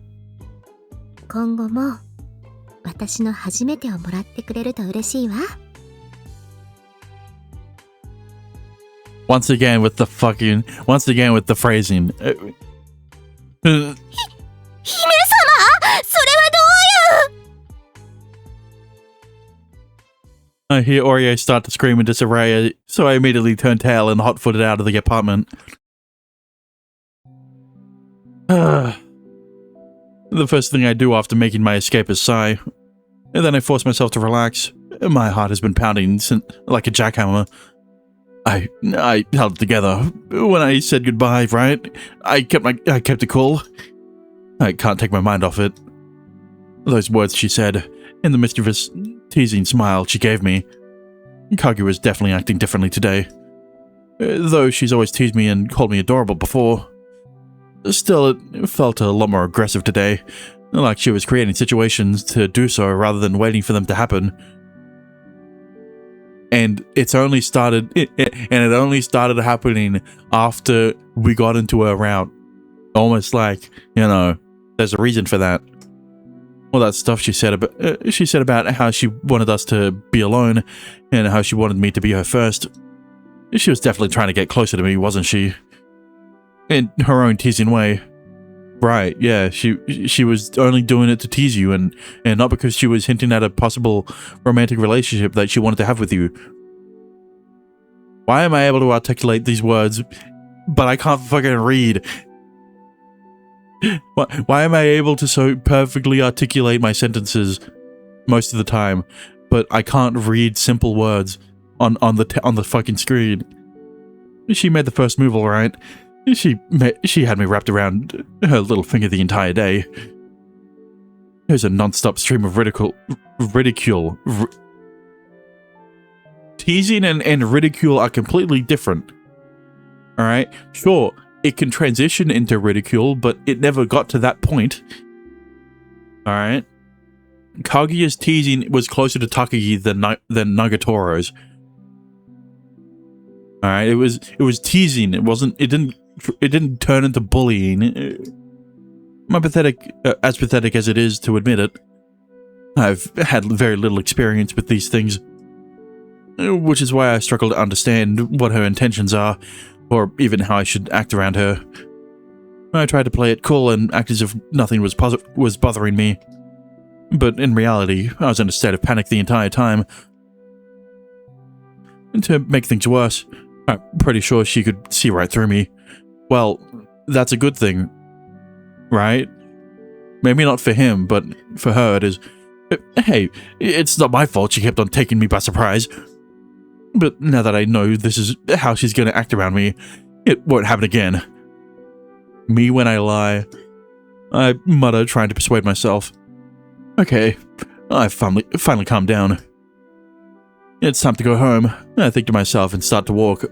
今後も私の初めてをもらってくれると嬉しいわ。Once again with the phrasing. 姫様、それはどういう I hear Orie start to scream in disarray, so I immediately turn tail and hot-footed out of the apartment. The first thing I do after making my escape is sigh, and then I force myself to relax. My heart has been pounding like a jackhammer. I held it together when I said goodbye, right? I kept it cool. I can't take my mind off it. Those words she said, and the mischievous, teasing smile she gave me. Kaguya was definitely acting differently today. Though she's always teased me and called me adorable before. Still, it felt a lot more aggressive today, like she was creating situations to do so rather than waiting for them to happen. And it only started happening after we got into her route. Almost like, you know, there's a reason for that. All that stuff she said about how she wanted us to be alone and how she wanted me to be her first. She was definitely trying to get closer to me, wasn't she? In her own teasing way. Right, yeah, she was only doing it to tease you and not because she was hinting at a possible romantic relationship that she wanted to have with you. Why am I able to articulate these words, but I can't fucking read? Why am I able to so perfectly articulate my sentences most of the time, but I can't read simple words on the fucking screen? She made the first move, all right. She had me wrapped around her little finger the entire day. There's a non-stop stream of ridicule. Teasing and ridicule are completely different. Alright? Sure, it can transition into ridicule, but it never got to that point. Alright? Kaguya's teasing was closer to Takagi than Nagatoro's. All right, it was teasing. It didn't turn into bullying. As pathetic as it is to admit it, I've had very little experience with these things, which is why I struggle to understand what her intentions are, or even how I should act around her. I tried to play it cool and act as if nothing was bothering me, but in reality, I was in a state of panic the entire time. And to make things worse, I'm pretty sure she could see right through me. Well, that's a good thing, right? Maybe not for him, but for her it is. Hey, it's not my fault she kept on taking me by surprise. But now that I know this is how she's going to act around me, it won't happen again. Me when I lie, I mutter, trying to persuade myself. Okay, I've finally calmed down. It's time to go home, I think to myself and start to walk.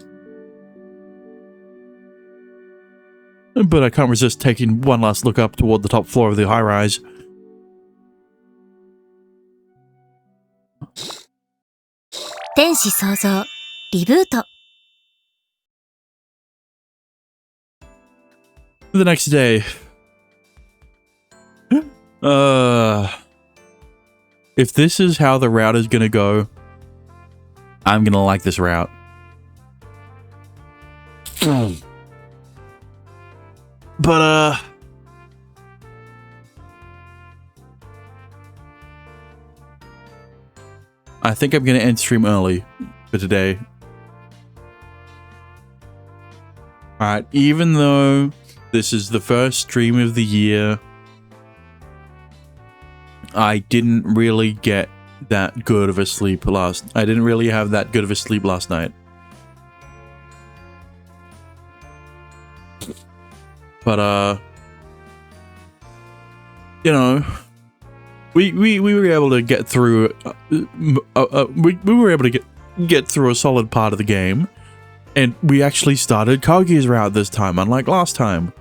But I can't resist taking one last look up toward the top floor of the high-rise. Tenshi Souzou Reboot. The next day. If this is how the route is gonna go, I'm gonna like this route. But, I think I'm gonna end stream early for today. Alright, even though this is the first stream of the year, I didn't really get that good of a sleep I didn't really have that good of a sleep last night. But, you know, we were able to get through, we were able to get through a solid part of the game, and we actually started Kaguya's route this time, unlike last time.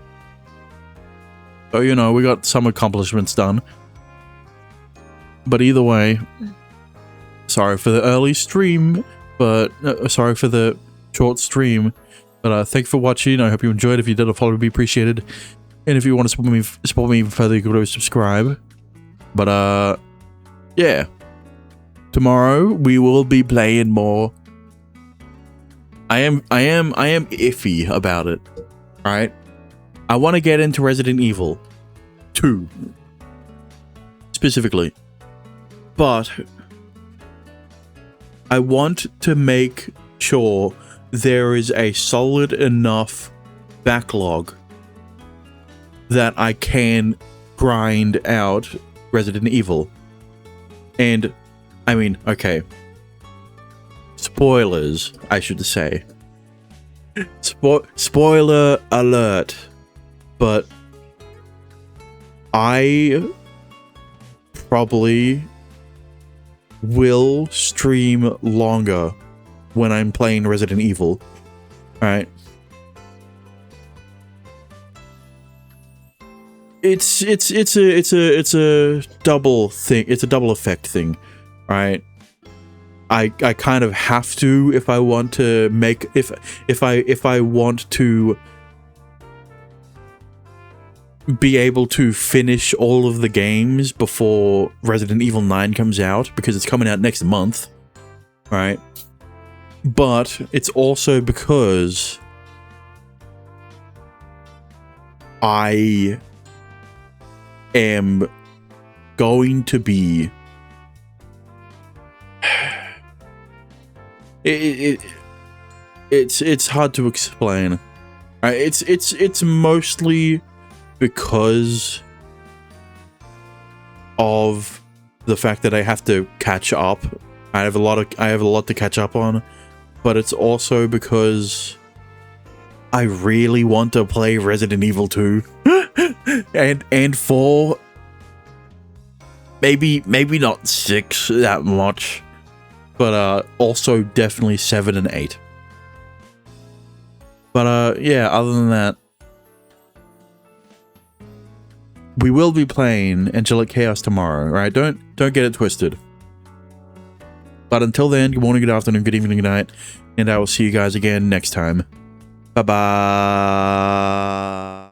So, you know, we got some accomplishments done. But either way, sorry for the early stream, but sorry for the short stream. But thank you for watching. I hope you enjoyed. If you did, a follow would be appreciated. And if you want to support me even further, you can always subscribe. But yeah, tomorrow we will be playing more. I am iffy about it. All right, I want to get into Resident Evil 2 specifically. But I want to make sure there is a solid enough backlog that I can grind out Resident Evil. And, I mean, okay. Spoilers, I should say. Spoiler alert. But I probably will stream longer when I'm playing Resident Evil. Alright. It's a double thing. It's a double effect thing. Right? I kind of have to if I want to make if I want to be able to finish all of the games before Resident Evil 9 comes out, because it's coming out next month, right? But it's also because I am going to be it's hard to explain. Right? It's mostly because of the fact that I have to catch up. I have a lot to catch up on, but it's also because I really want to play Resident Evil 2 and 4. Maybe not 6 that much, but also definitely 7 and 8. But yeah, other than that, we will be playing Angelic Chaos tomorrow, right? Don't get it twisted. But until then, good morning, good afternoon, good evening, good night, and I will see you guys again next time. Bye bye.